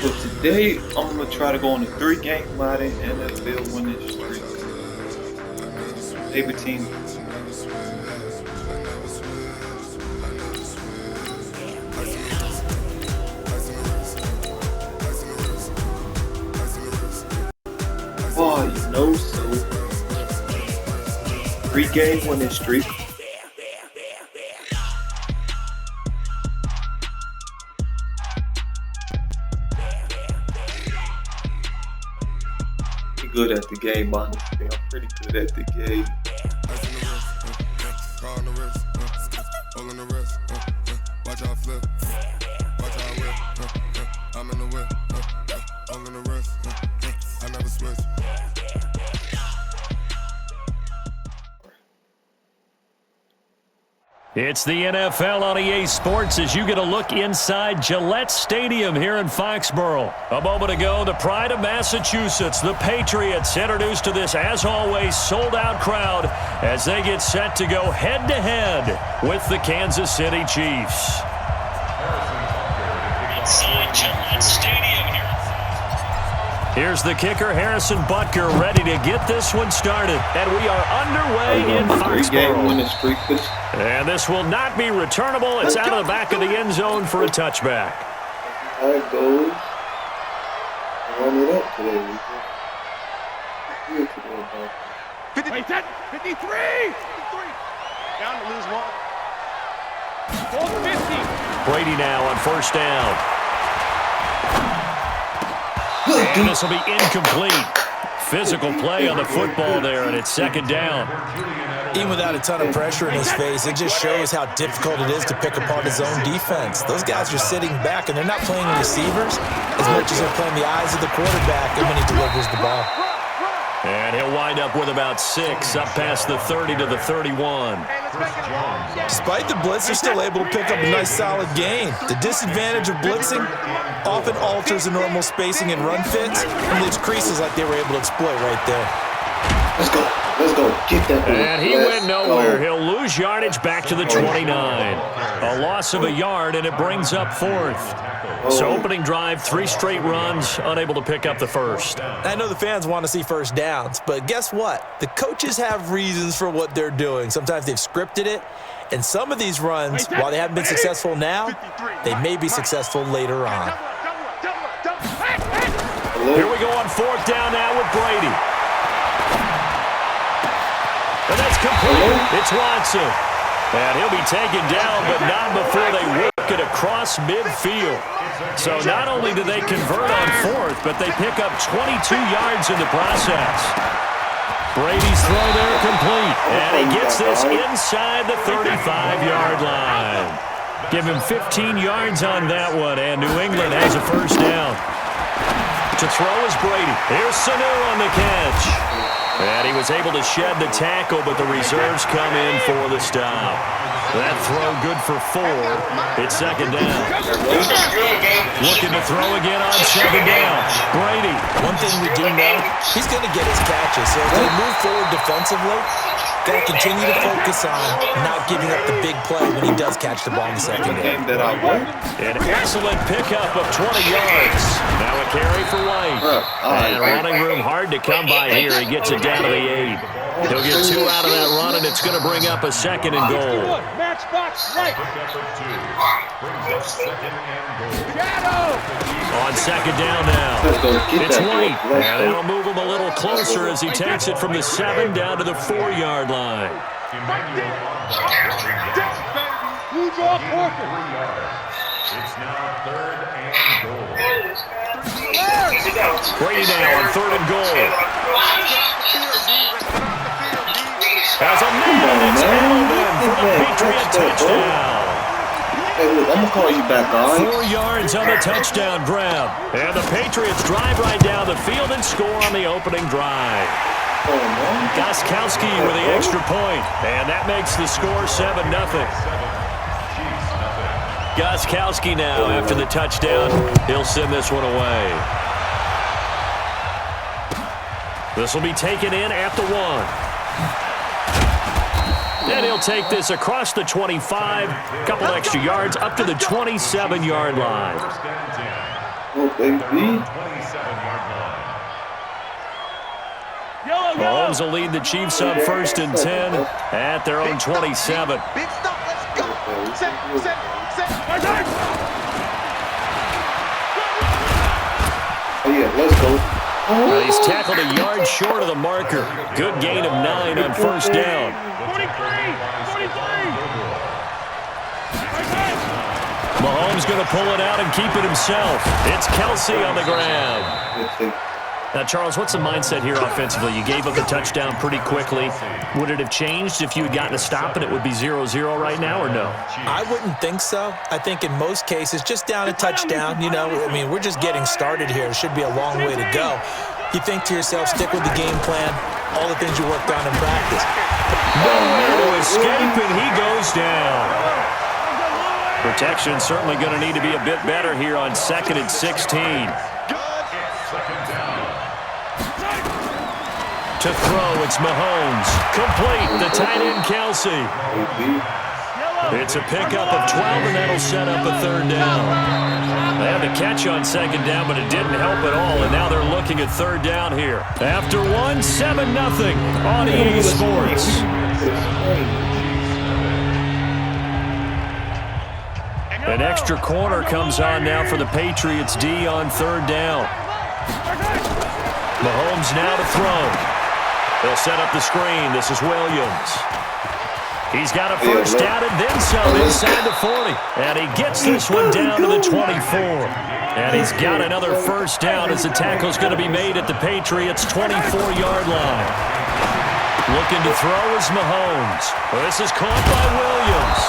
So today I'm gonna try to go on a 3-game Madden NFL winning streak. Favorite team. Oh, you know so. 3-game winning streak. Good at the game, honestly. I'm pretty good at the game. Watch out flip. Watch out whip. I'm in the whip. All in the wrist. I never switch. It's the NFL on EA Sports as you get a look inside Gillette Stadium here in Foxborough. A moment ago, the pride of Massachusetts, the Patriots, introduced to this, as always, sold-out crowd as they get set to go head-to-head with the Kansas City Chiefs. Inside Gillette Stadium here. Here's the kicker, Harrison Butker, ready to get this one started. And we are underway in Foxborough. And this will not be returnable. It's out of the back of the end zone for a touchback. How it goes. Run it up today. Good today, 53! Down to lose one. 450. Brady now on first down. And this will be incomplete. Physical play on the football there, and it's second down. Even without a ton of pressure in his face, it just shows how difficult it is to pick apart his own defense. Those guys are sitting back, and they're not playing receivers as much as they're playing the eyes of the quarterback when he delivers the ball. And he'll wind up with about 6, up past the 30 to the 31. Despite the blitz, they're still able to pick up a nice solid gain. The disadvantage of blitzing often alters the normal spacing and run fits, and leaves creases like they were able to exploit right there. Let's go. Let's go. Get that ball. And he went nowhere. He'll lose yardage back to the 29. A loss of a yard, and it brings up 4th. So opening drive, 3 straight runs, unable to pick up the first. I know the fans want to see first downs, but guess what? The coaches have reasons for what they're doing. Sometimes they've scripted it, and some of these runs, while they haven't been successful now, they may be successful later on. Here we go on 4th down now with Brady. And that's complete. It's Watson. And he'll be taken down, but not before they work it across midfield. So not only do they convert on 4th, but they pick up 22 yards in the process. Brady's throw there complete. And he gets this inside the 35-yard line. Give him 15 yards on that one, and New England has a first down. To throw is Brady. Here's Sanu on the catch. And he was able to shed the tackle, but the reserves come in for the stop. That throw good for 4. It's second down. Looking to throw again on second down. Brady. One thing we do know, he's going to get his catches. So as they move forward defensively, got to continue to focus on not giving up the big play when he does catch the ball in the secondary. An excellent pickup of 20 yards. Now a carry for White. And running room hard to come by here. He gets it down to the 8. He'll get 2 out of that run, and it's going to bring up a second and goal. On second down now. It's White. And that'll move him a little closer as he takes it from the 7 down to the 4-yard line. Who's off working? It's now 3rd and goal. Brady now on 3rd and goal. As a man, it's Hamilton for the Patriot touchdown. Hey, look, I'm going to call you back, all right? 4 yards on the touchdown grab. And the Patriots drive right down the field and score on the opening drive. Gostkowski with the extra point. And that makes the score 7-0. Gostkowski now, after the touchdown, he'll send this one away. This will be taken in at the 1. And he'll take this across the 25, couple extra yards, up to the 27-yard line. baby. 27-yard line. Mahomes will lead the Chiefs on 1st and 10 at their own 27. Big stop. Let's go. Set. Oh, yeah, let's go. He's tackled a yard short of the marker. Good gain of 9 on 1st down. 43. Mahomes going to pull it out and keep it himself. It's Kelsey on the ground. Now, Charles, what's the mindset here offensively? You gave up a touchdown pretty quickly. Would it have changed if you had gotten a stop and it would be 0-0 right now, or no? I wouldn't think so. I think in most cases, just down a touchdown, you know, I mean, we're just getting started here. It should be a long way to go. You think to yourself, stick with the game plan, all the things you worked on in practice. Nowhere to escape, and he goes down. Protection certainly going to need to be a bit better here on 2nd and 16. To throw, it's Mahomes. Complete, the tight end, Kelsey. It's a pickup of 12, and that'll set up a 3rd down. They had the catch on 2nd down, but it didn't help at all, and now they're looking at 3rd down here. After 1, 7-0 on EA Sports. An extra corner comes on now for the Patriots D on 3rd down. Mahomes now to throw. They'll set up the screen. This is Williams. He's got a 1st down and then some inside the 40. And he gets this one down to the 24. And he's got another 1st down as the tackle's going to be made at the Patriots' 24-yard line. Looking to throw is Mahomes. This is caught by Williams.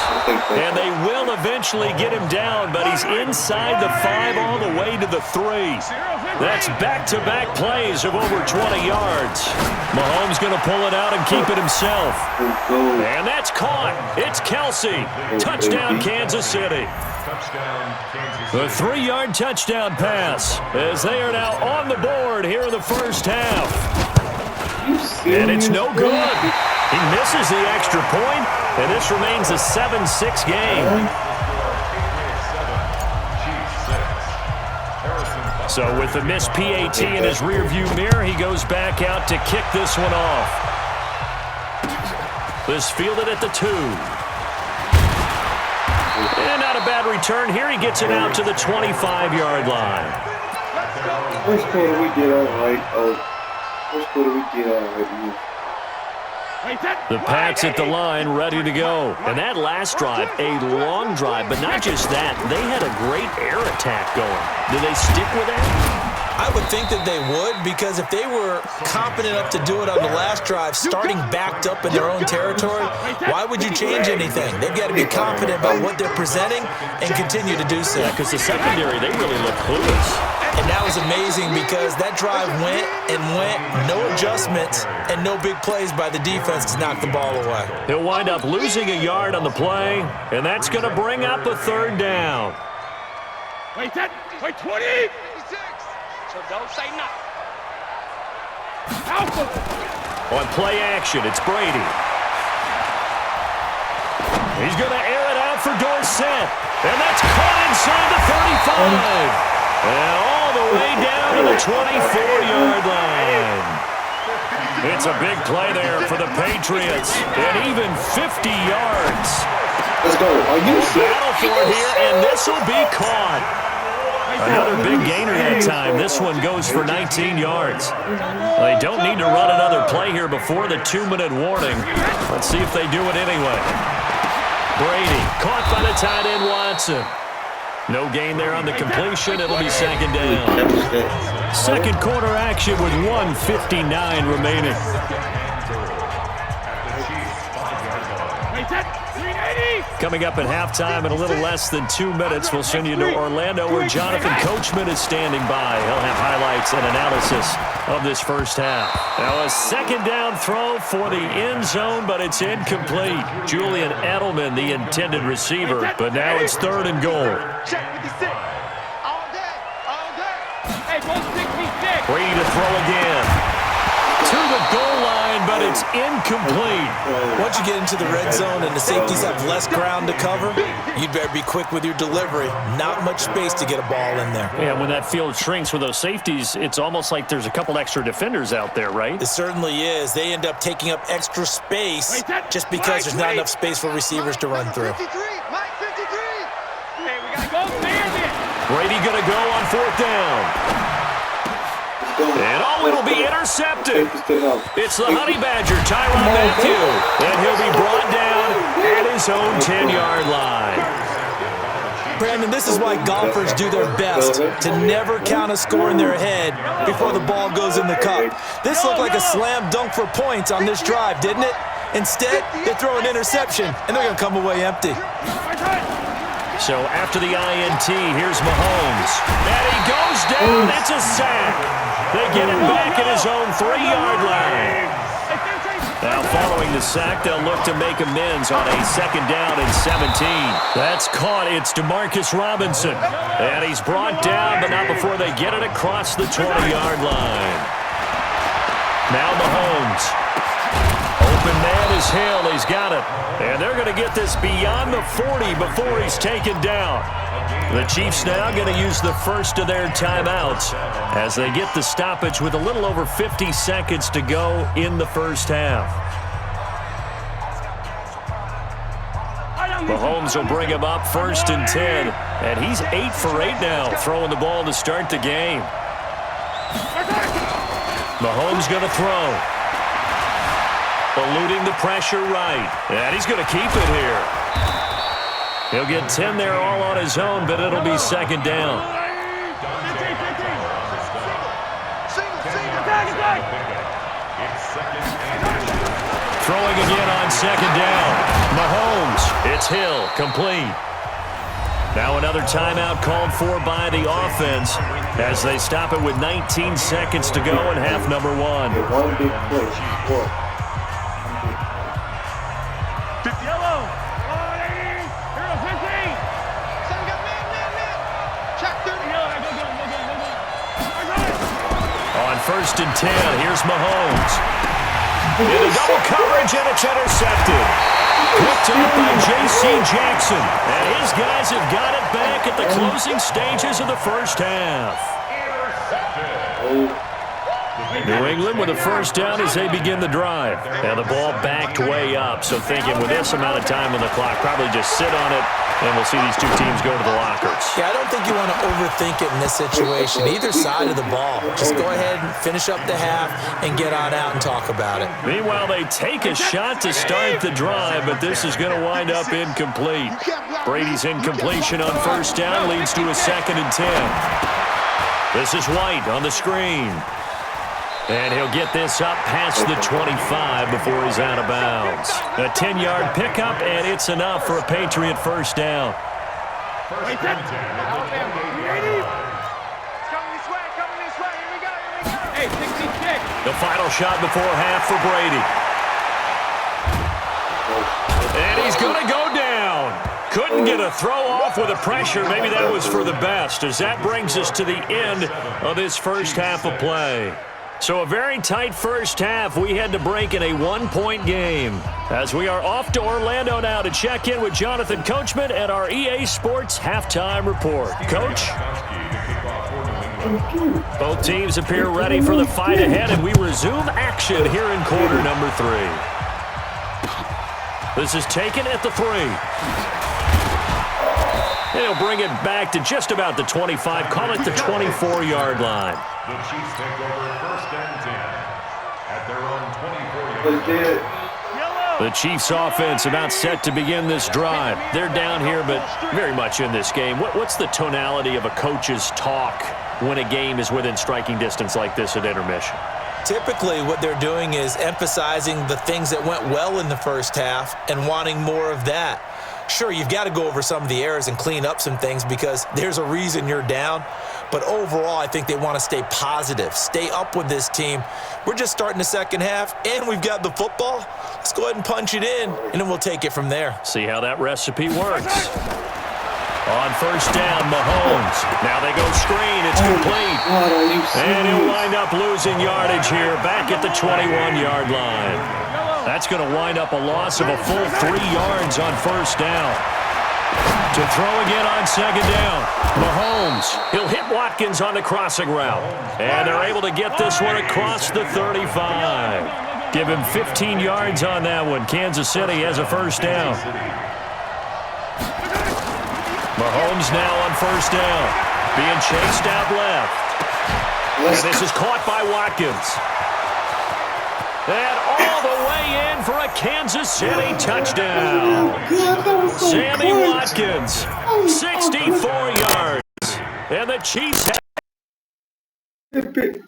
And they will eventually get him down, but he's inside the 5 all the way to the 3. That's back-to-back plays of over 20 yards. Mahomes going to pull it out and keep it himself. And that's caught. It's Kelsey. Touchdown, Kansas City. The 3-yard touchdown pass as they are now on the board here in the 1st half. And it's no good. He misses the extra point, and this remains a 7-6 game. So with the missed PAT in his rearview mirror, he goes back out to kick this one off. This fielded at the 2. And not a bad return here. He gets it out to the 25-yard line. First quarter, we did all right. First quarter, we did all right. The Pats at the line, ready to go. And that last drive, a long drive, but not just that. They had a great air attack going. Do they stick with that? I would think that they would, because if they were competent enough to do it on the last drive, starting backed up in their own territory, why would you change anything? They've got to be confident about what they're presenting and continue to do so. Yeah, because the secondary, they really look clueless. And that was amazing because that drive went, no adjustments, and no big plays by the defense to knock the ball away. He'll wind up losing a yard on the play, and that's going to bring up a 3rd down. Wait, 20! So don't say nothing. On play action, it's Brady. He's going to air it out for Dorsett. And that's caught inside the 35. And all the way down to the 24-yard line. It's a big play there for the Patriots. And even 50 yards. Let's go. Are you Battle for it here, and this will be caught. Another big gainer that time. This one goes for 19 yards. They don't need to run another play here before the 2-minute warning. Let's see if they do it anyway. Brady caught by the tight end Watson. No gain there on the completion. It'll be 2nd down. Second quarter action with 1:59 remaining. Coming up at halftime in a little less than 2 minutes, we'll send you to Orlando where Jonathan Coachman is standing by. He'll have highlights and analysis of this 1st half. Now a 2nd down throw for the end zone, but it's incomplete. Julian Edelman, the intended receiver, but now it's 3rd and goal. Check 56. All day. Hey, go 66. Brady to throw again. To the goal line, but it's It's incomplete. Once you get into the red zone and the safeties have less ground to cover, you'd better be quick with your delivery. Not much space to get a ball in there. Yeah, when that field shrinks with those safeties, it's almost like there's a couple extra defenders out there, right? It certainly is. They end up taking up extra space just because there's not enough space for receivers to run through. Mike 53. Hey, we gotta go there. Brady going to go on 4th down. And it'll be intercepted. It's the Honey Badger, Tyrann Mathieu. And he'll be brought down at his own 10-yard line. Brandon, this is why golfers do their best to never count a score in their head before the ball goes in the cup. This looked like a slam dunk for points on this drive, didn't it? Instead, they throw an interception, and they're going to come away empty. So after the INT, here's Mahomes. And he goes down. It's a sack. They get him back at his own 3-yard line. Now following the sack, they'll look to make amends on a 2nd down and 17. That's caught. It's Demarcus Robinson. And he's brought down, but not before they get it across the 20-yard line. Now Mahomes. Open man is Hill. He's got it. And they're going to get this beyond the 40 before he's taken down. The Chiefs now going to use the first of their timeouts as they get the stoppage with a little over 50 seconds to go in the first half. Mahomes will bring him up 1st and 10. And he's 8 for 8 now, throwing the ball to start the game. Mahomes going to throw. Eluding the pressure right. And he's going to keep it here. He'll get 10 there all on his own, but it'll be 2nd down. Throwing again on 2nd down. Mahomes, it's Hill, complete. Now another timeout called for by the offense as they stop it with 19 seconds to go in half number 1. One big play. On 1st and 10, here's Mahomes. Into double coverage, and it's intercepted. Picked up by J.C. Jackson. And his guys have got it back at the closing stages of the first half. New England with a 1st down as they begin the drive. And the ball backed way up, so thinking with this amount of time on the clock, probably just sit on it, and we'll see these two teams go to the lockers. Yeah, I don't think you want to overthink it in this situation. Either side of the ball. Just go ahead and finish up the half and get on out and talk about it. Meanwhile, they take a shot to start the drive, but this is going to wind up incomplete. Brady's incompletion on 1st down leads to a 2nd and 10. This is White on the screen. And he'll get this up past the 25 before he's out of bounds. A 10-yard pickup, and it's enough for a Patriot 1st down. Coming this way, here we go. Hey, 66. The final shot before half for Brady. And he's going to go down. Couldn't get a throw off with the pressure. Maybe that was for the best, as that brings us to the end of this first half of play. So a very tight first half. We had to break in a 1-point game. As we are off to Orlando now to check in with Jonathan Coachman at our EA Sports Halftime Report. Coach? Both teams appear ready for the fight ahead, and we resume action here in quarter number 3. This is taken at the 3. They'll bring it back to just about the 25. Call it the 24-yard line. The Chiefs take over 1st and 10 at their own 24-yard line. The Chiefs offense about set to begin this drive. They're down here, but very much in this game. What's the tonality of a coach's talk when a game is within striking distance like this at intermission? Typically, what they're doing is emphasizing the things that went well in the first half and wanting more of that. Sure, you've got to go over some of the errors and clean up some things because there's a reason you're down. But overall, I think they want to stay positive, stay up with this team. We're just starting the second half, and we've got the football. Let's go ahead and punch it in, and then we'll take it from there. See how that recipe works. On first down, Mahomes. Now they go screen. It's complete. God, are you And he'll serious? wind up losing yardage here back at the 21-yard line. That's going to wind up a loss of a full 3 yards on first down. To throw again on second down. Mahomes. He'll hit Watkins on the crossing route. And they're able to get this one across the 35. Give him 15 yards on that one. Kansas City has a first down. Mahomes now on first down. Being chased out left. And this is caught by Watkins. And all the way in for a Kansas City touchdown. God, that was so Sammy quick. Watkins, 64 yards. And the Chiefs have...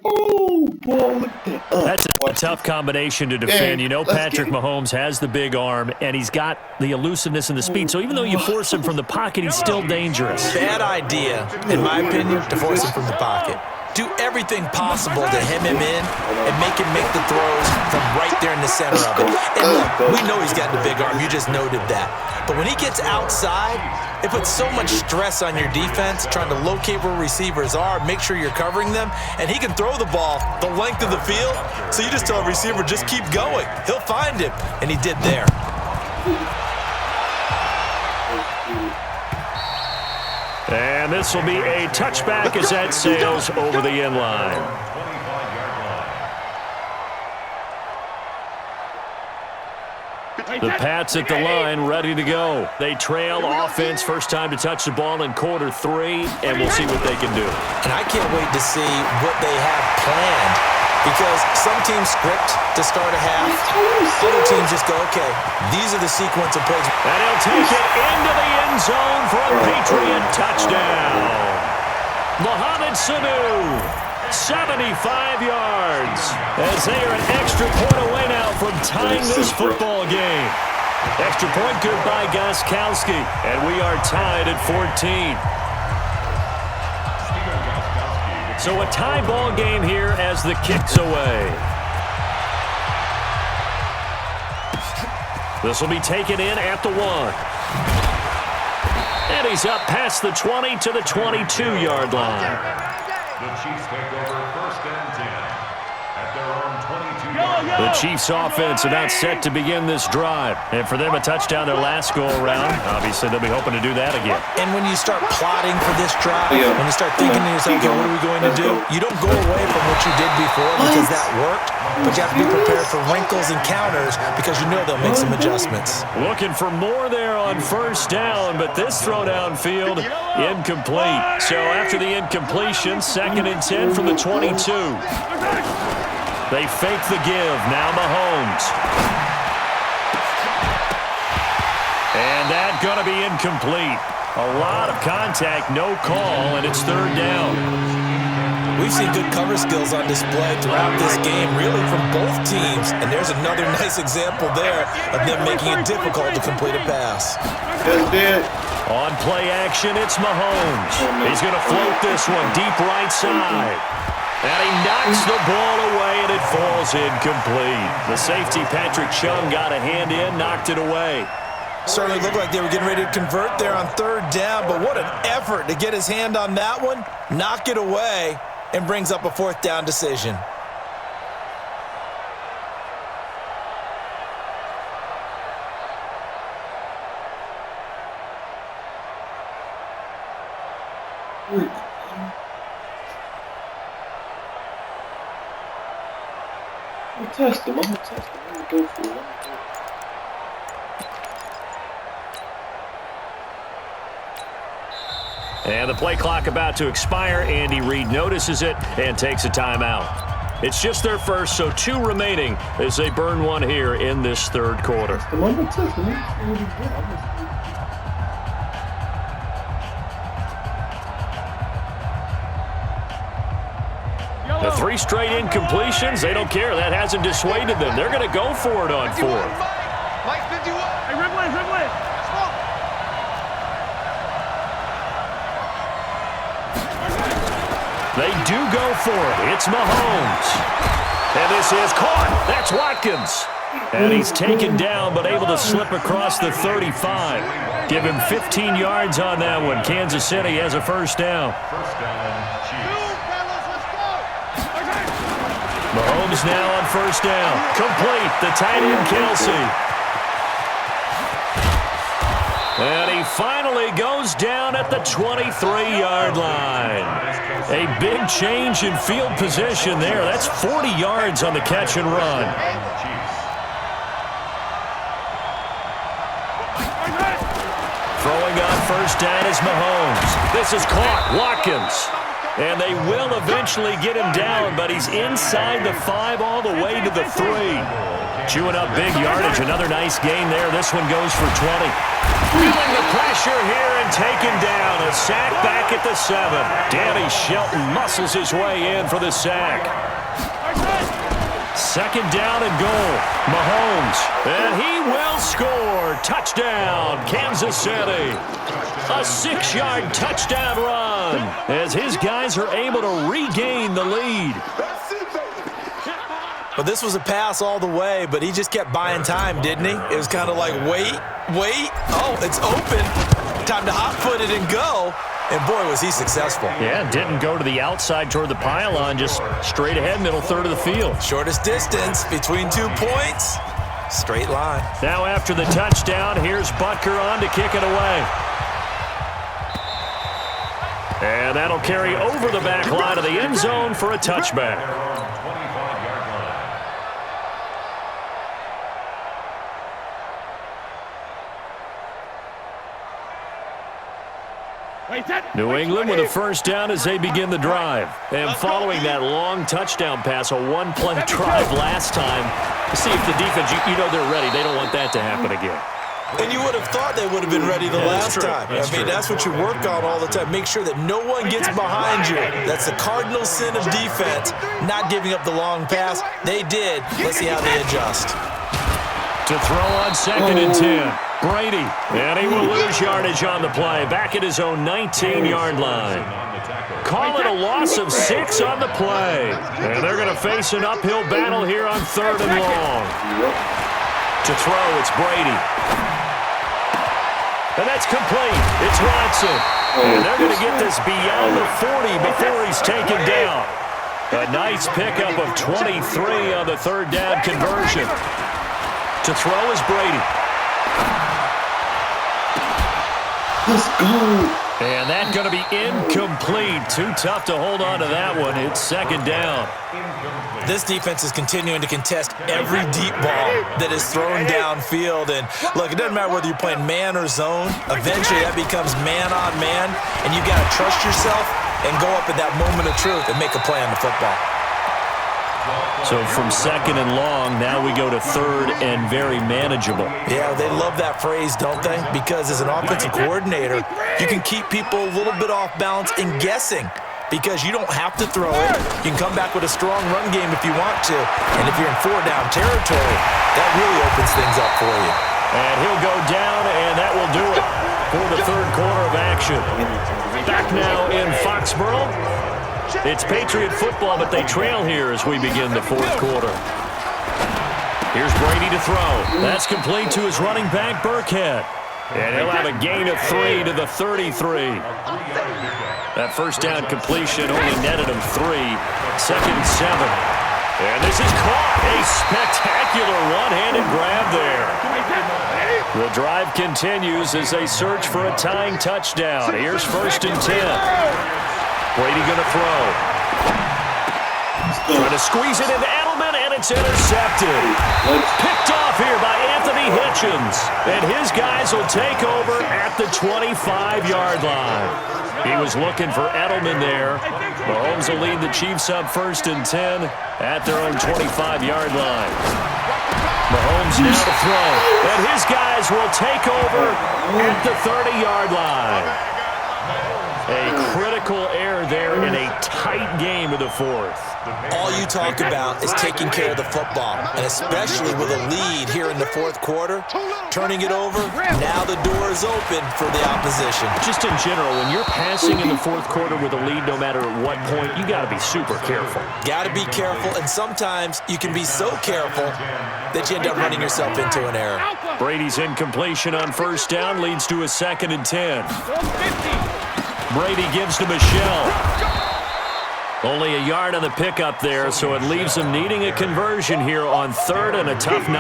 Oh, boy, look at that. That's a tough combination to defend. You know, let's Patrick get it. Mahomes has the big arm, and he's got the elusiveness and the speed. So even though you force him from the pocket, he's still dangerous. Bad idea, in my opinion, to force him from the pocket. Do everything possible to hem him in and make him make the throws from right there in the center of it. And look, we know he's got the big arm. You just noted that. But when he gets outside, it puts so much stress on your defense trying to locate where receivers are, make sure you're covering them, and he can throw the ball the length of the field. So you just tell a receiver, just keep going. He'll find him, and he did there. And this will be a touchback as that sails over the end line. The Pats at the line, ready to go. They trail offense, first time to touch the ball in quarter 3, and we'll see what they can do. And I can't wait to see what they have planned, because some teams script to start a half, other teams just go, okay, these are the sequence of plays. And he'll take it into the end zone for a Patriot touchdown. Mohamed Sanu, 75 yards, as they are an extra point away now from tying this football game. Extra point good by Gostkowski, and we are tied at 14. So a tie ball game here as the kick's away. This will be taken in at the 1. And he's up past the 20 to the 22-yard line. The Chiefs take over first and 10 at their own 22-yard line. The Chiefs offense about set to begin this drive. And for them, a touchdown their last go-around. Obviously, they'll be hoping to do that again. And when you start plotting for this drive, when you start thinking to yourself, okay, what are we going to do? You don't go away from what you did before because that worked, but you have to be prepared for wrinkles and counters because you know they'll make some adjustments. Looking for more there on first down, but this throw downfield, incomplete. So after the incompletion, 2nd and 10 from the 22. They fake the give. Now Mahomes. And that's going to be incomplete. A lot of contact, no call, and it's 3rd down. We've seen good cover skills on display throughout this game, really from both teams. And there's another nice example there of them making it difficult to complete a pass. Just did. On play action, it's Mahomes. He's going to float this one deep right side. And he knocks the ball away, and it falls incomplete. The safety, Patrick Chung, got a hand in, knocked it away. Certainly looked like they were getting ready to convert there on 3rd down, but what an effort to get his hand on that one, knock it away, and brings up a 4th down decision. I'm gonna test him. Let me go for it. And the play clock about to expire. Andy Reid notices it and takes a timeout. It's just their first, so 2 remaining as they burn one here in this 3rd quarter. The 3 straight incompletions, they don't care. That hasn't dissuaded them. They're going to go for it on 4th. Mike 51. Hey, Ridley. They do go for it. It's Mahomes. And this is caught. That's Watkins. And he's taken down but able to slip across the 35. Give him 15 yards on that one. Kansas City has a first down. First down, Chiefs. Mahomes now on first down. Complete. The tight end, Kelsey. And he finally goes down at the 23-yard line. A big change in field position there. That's 40 yards on the catch and run. Throwing on first down is Mahomes. This is caught. Watkins. And they will eventually get him down, but he's inside the 5 all the way to the 3. Chewing up big yardage. Another nice gain there. This one goes for 20. Feeling the pressure here and taken down. A sack back at the 7. Danny Shelton muscles his way in for the sack. Second down and goal. Mahomes. And he will score. Touchdown, Kansas City. A 6-yard touchdown run as his guys are able to regain the lead. Well, this was a pass all the way, but he just kept buying time, didn't he? It was kind of like, wait. Oh, it's open. Time to hot-foot it and go. And, boy, was he successful. Yeah, didn't go to the outside toward the pylon, just straight ahead, middle third of the field. Shortest distance between 2 points. Straight line. Now after the touchdown, here's Butker on to kick it away. And that'll carry over the back line of the end zone for a touchback. New England with a first down as they begin the drive. And following that long touchdown pass, a one-play drive last time, to see if the defense, you know they're ready. They don't want that to happen again. And you would have thought they would have been ready the last time. That's what you work on all the time. Make sure that no one gets behind you. That's the cardinal sin of defense, not giving up the long pass. They did. Let's see how they adjust. To throw on second and 10. Brady. And he will lose yardage on the play. Back at his own 19-yard line. Call it a loss of 6 on the play. And they're going to face an uphill battle here on third and long. To throw, it's Brady. And that's complete. It's Watson. And they're going to get this beyond the 40 before he's taken down. A nice pickup of 23 on the third down conversion. To throw is Brady. Let's go. And that's going to be incomplete. Too tough to hold on to that one. It's second down. This defense is continuing to contest every deep ball that is thrown downfield. And, look, it doesn't matter whether you're playing man or zone. Eventually, that becomes man on man. And you've got to trust yourself and go up at that moment of truth and make a play on the football. So from second and long, now we go to third and very manageable. Yeah, they love that phrase, don't they? Because as an offensive coordinator, you can keep people a little bit off balance and guessing because you don't have to throw it. You can come back with a strong run game if you want to. And if you're in 4-down territory, that really opens things up for you. And he'll go down, and that will do it for the third quarter of action. Back now in Foxborough. It's Patriot football, but they trail here as we begin the fourth quarter. Here's Brady to throw. That's complete to his running back, Burkhead. And he'll have a gain of 3 to the 33. That first down completion only netted him 3. Second and 7. And this is caught. A spectacular one-handed grab there. The drive continues as they search for a tying touchdown. Here's first and 10. Brady going to throw. Trying to squeeze it into Edelman, and it's intercepted. Picked off here by Anthony Hitchens. And his guys will take over at the 25-yard line. He was looking for Edelman there. Mahomes will lead the Chiefs up first and 10 at their own 25-yard line. Mahomes now to throw. And his guys will take over at the 30-yard line. A critical error there in a tight game of the fourth. All you talk about is taking care of the football, and especially with a lead here in the fourth quarter, turning it over, now the door is open for the opposition. Just in general, when you're passing in the fourth quarter with a lead, no matter at what point, you got to be super careful. Got to be careful, and sometimes you can be so careful that you end up running yourself into an error. Brady's incompletion on first down leads to a 2nd and 10. Brady gives to Michelle. Only a yard on the pickup there, so it leaves him needing a conversion here on 3rd and a tough 9.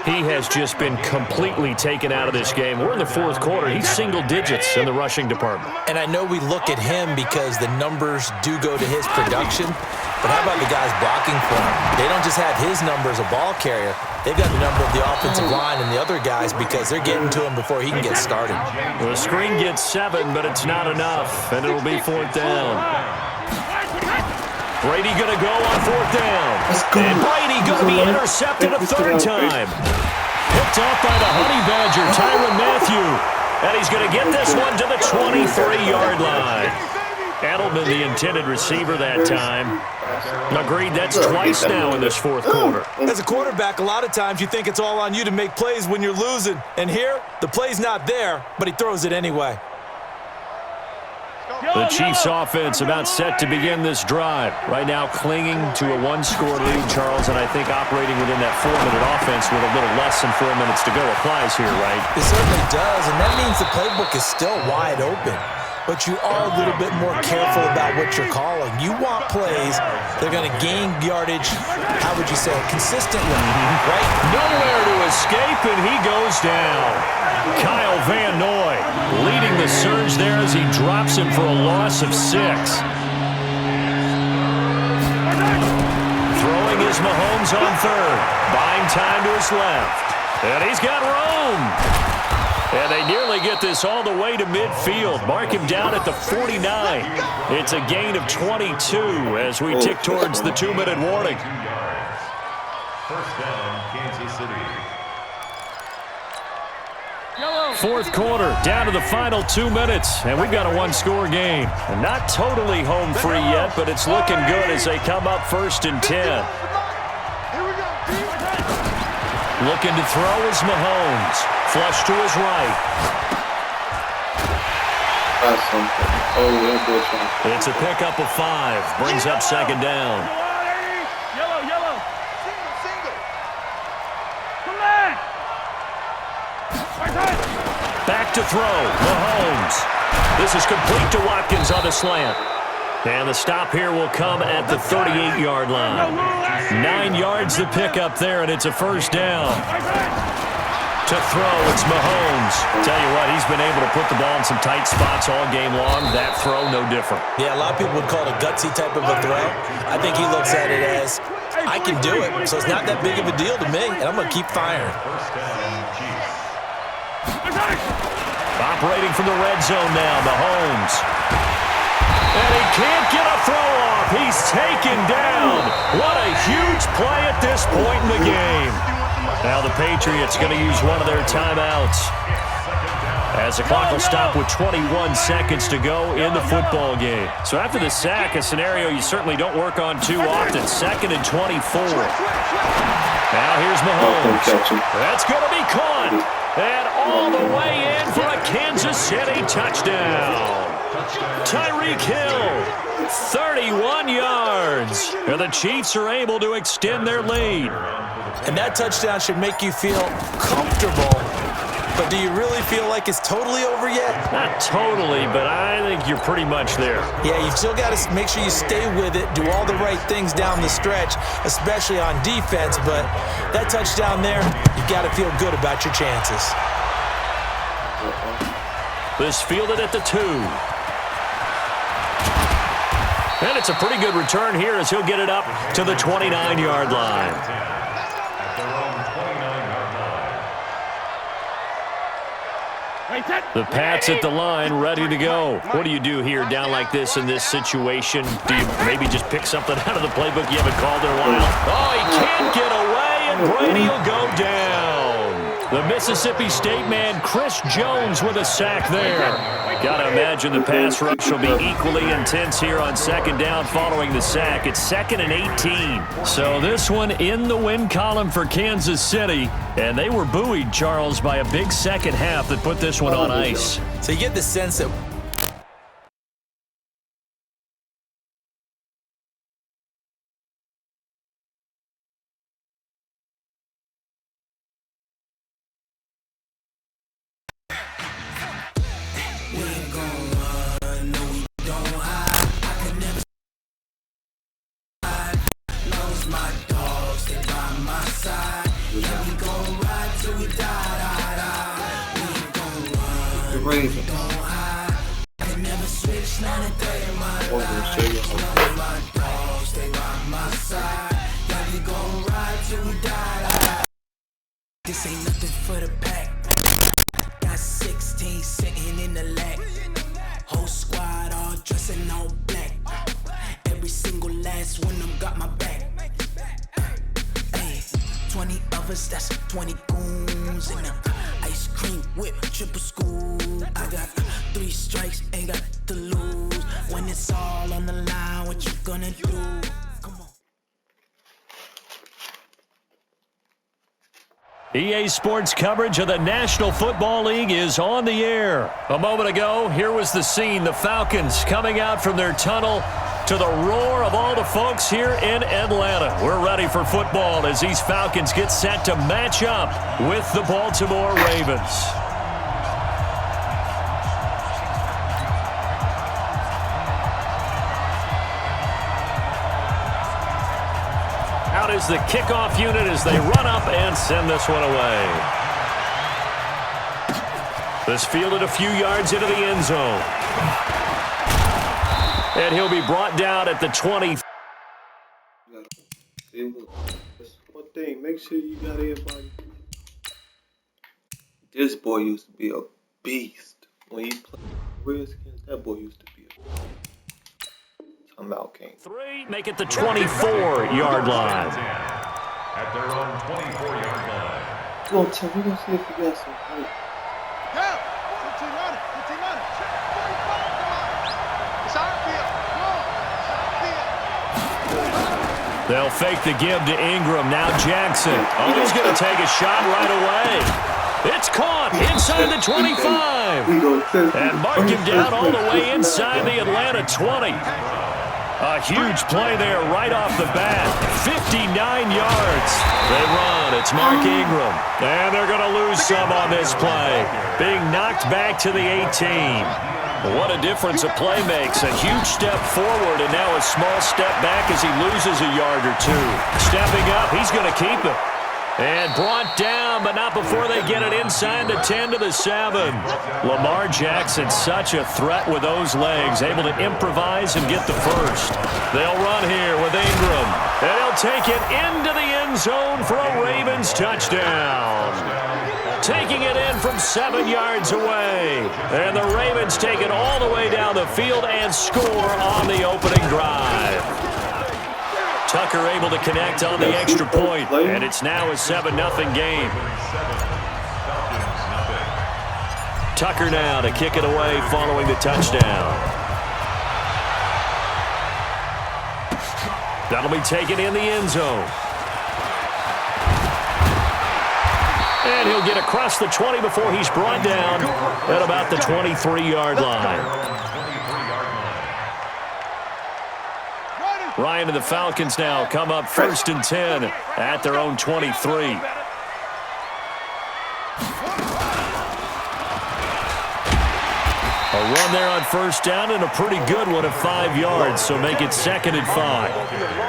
He has just been completely taken out of this game. We're in the fourth quarter. He's single digits in the rushing department. And I know we look at him because the numbers do go to his production, but how about the guys blocking for him? They don't just have his number as a ball carrier. They've got the number of the offensive line and the other guys because they're getting to him before he can get started. Well, the screen gets 7, but it's not enough, and it'll be 4th down. Brady going to go on 4th down. And Brady going to be intercepted a 3rd time. Picked off by the Honey Badger, Tyrann Mathieu. And he's going to get this one to the 23-yard line. Edelman, the intended receiver that time. Agreed, that's twice now in this fourth quarter. As a quarterback, a lot of times you think it's all on you to make plays when you're losing. And here, the play's not there, but he throws it anyway. The Chiefs offense about set to begin this drive. Right now clinging to a 1-score lead, Charles, and I think operating within that 4-minute offense with a little less than 4 minutes to go applies here, right? It certainly does, and that means the playbook is still wide open. But you are a little bit more careful about what you're calling. You want plays that are going to gain yardage, how would you say, consistently, right? Nowhere to escape, and he goes down. Kyle Van Noy leading the surge there as he drops him for a loss of 6. Throwing is Mahomes on 3rd. Buying time to his left. And he's got room. And they nearly get this all the way to midfield. Mark him down at the 49. It's a gain of 22 as we tick towards the 2-minute warning. First down, Kansas City. Fourth quarter, down to the final 2 minutes, and we've got a 1-score game. And not totally home free yet, but it's looking good as they come up 1st and 10. Looking to throw is Mahomes. Flush to his right. It's a pickup of 5. Brings up 2nd down. Yellow. Come on. Back to throw. Mahomes. This is complete to Watkins on a slant. And the stop here will come at the 38-yard line. 9 yards to pick up there, and it's a 1st down. To throw, it's Mahomes. Tell you what, he's been able to put the ball in some tight spots all game long. That throw, no different. Yeah, a lot of people would call it a gutsy type of a throw. I think he looks at it as, I can do it, so it's not that big of a deal to me, and I'm going to keep firing. Operating from the red zone now, Mahomes. And he can't get a throw off. He's taken down. What a huge play at this point in the game. Now the Patriots going to use one of their timeouts as the clock will stop with 21 seconds to go in the football game. So after the sack, a scenario you certainly don't work on too often. 2nd and 24. Now here's Mahomes. That's going to be caught. And all the way in for a Kansas City touchdown. Tyreek Hill, 31 yards. And the Chiefs are able to extend their lead. And that touchdown should make you feel comfortable. But do you really feel like it's totally over yet? Not totally, but I think you're pretty much there. Yeah, you've still got to make sure you stay with it, do all the right things down the stretch, especially on defense. But that touchdown there, you've got to feel good about your chances. This fielded at the 2. And it's a pretty good return here as he'll get it up to the 29-yard line. The Pats at the line, ready to go. What do you do here down like this in this situation? Do you maybe just pick something out of the playbook you haven't called in a while? Oh, he can't get away, and Brady will go down. The Mississippi State man, Chris Jones, with a sack there. Got to imagine the pass rush will be equally intense here on second down following the sack. It's 2nd and 18. So this one in the win column for Kansas City. And they were buoyed, Charles, by a big second half that put this one on ice. So you get the sense that this ain't nothing for the pack. Got 16 sitting in the lap. Whole squad all dressing all black. Every single last one of them got my back. Hey, 20 of us, that's 20 goons in the ice cream whip, triple school. I got 3 strikes, ain't got to lose. When it's all on the line, what you gonna do? EA Sports coverage of the National Football League is on the air. A moment ago, here was the scene. The Falcons coming out from their tunnel to the roar of all the folks here in Atlanta. We're ready for football as these Falcons get set to match up with the Baltimore Ravens. Out is the kickoff unit as they run up and send this one away. This fielded a few yards into the end zone. And he'll be brought down at the 20. One thing, make sure you got everybody. This boy used to be a beast. When he played Redskins, that boy used to be a beast. I'm out, King. 3, make it the 24-yard line. At their own 24-yard line. We're going to see if we got some hope. Yeah, 15 on it, 15 on it. It's our field. Go. They'll fake the give to Ingram. Now Jackson. Oh, he's going to take a shot right away. It's caught inside the 25. And mark him down all the way inside the Atlanta 20. A huge play there right off the bat. 59 yards. They run. It's Mark Ingram. And they're going to lose some on this play. Being knocked back to the 18. What a difference a play makes. A huge step forward and now a small step back as he loses a yard or two. Stepping up, he's going to keep it. And brought down, but not before they get it inside the 10 to the 7. Lamar Jackson, such a threat with those legs, able to improvise and get the first. They'll run here with Ingram, and he'll take it into the end zone for a Ravens touchdown. Taking it in from 7 yards away. And the Ravens take it all the way down the field and score on the opening drive. Tucker able to connect on the extra point, and it's now a 7-0 game. Tucker now to kick it away following the touchdown. That'll be taken in the end zone. And he'll get across the 20 before he's brought down at about the 23-yard line. Ryan and the Falcons now come up 1st and 10 at their own 23. A run there on 1st down and a pretty good one of 5 yards, so make it 2nd and 5.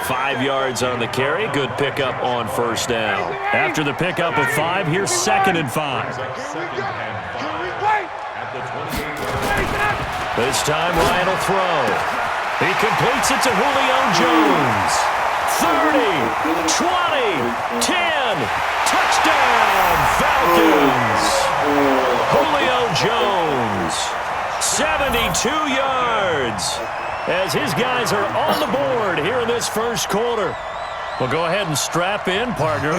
5 yards on the carry, good pickup on 1st down. After the pickup of 5, here's 2nd and 5. This time Ryan will throw. He completes it to Julio Jones. 30, 20, 10, touchdown, Falcons. Julio Jones, 72 yards, as his guys are on the board here in this first quarter. Well, go ahead and strap in, partner.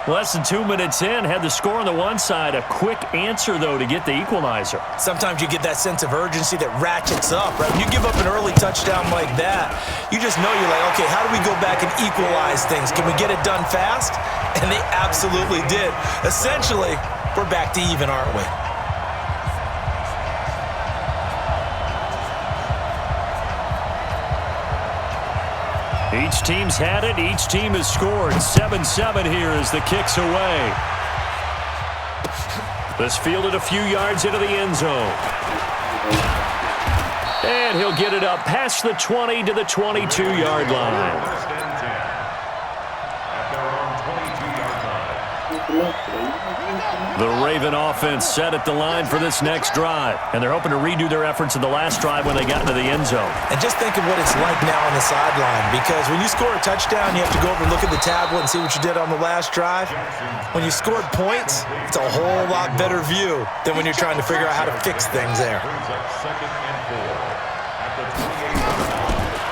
Less than 2 minutes in, had the score on the one side. A quick answer, though, to get the equalizer. Sometimes you get that sense of urgency that ratchets up, right? When you give up an early touchdown like that, you just know you're like, okay, how do we go back and equalize things? Can we get it done fast? And they absolutely did. Essentially, we're back to even, aren't we? Each team's had it. Each team has scored. 7-7 here as the kick's away. This fielded a few yards into the end zone. And he'll get it up past the 20 to the 22-yard line. The Raven offense set at the line for this next drive. And they're hoping to redo their efforts in the last drive when they got into the end zone. And just think of what it's like now on the sideline. Because when you score a touchdown, you have to go over and look at the tablet and see what you did on the last drive. When you scored points, it's a whole lot better view than when you're trying to figure out how to fix things there.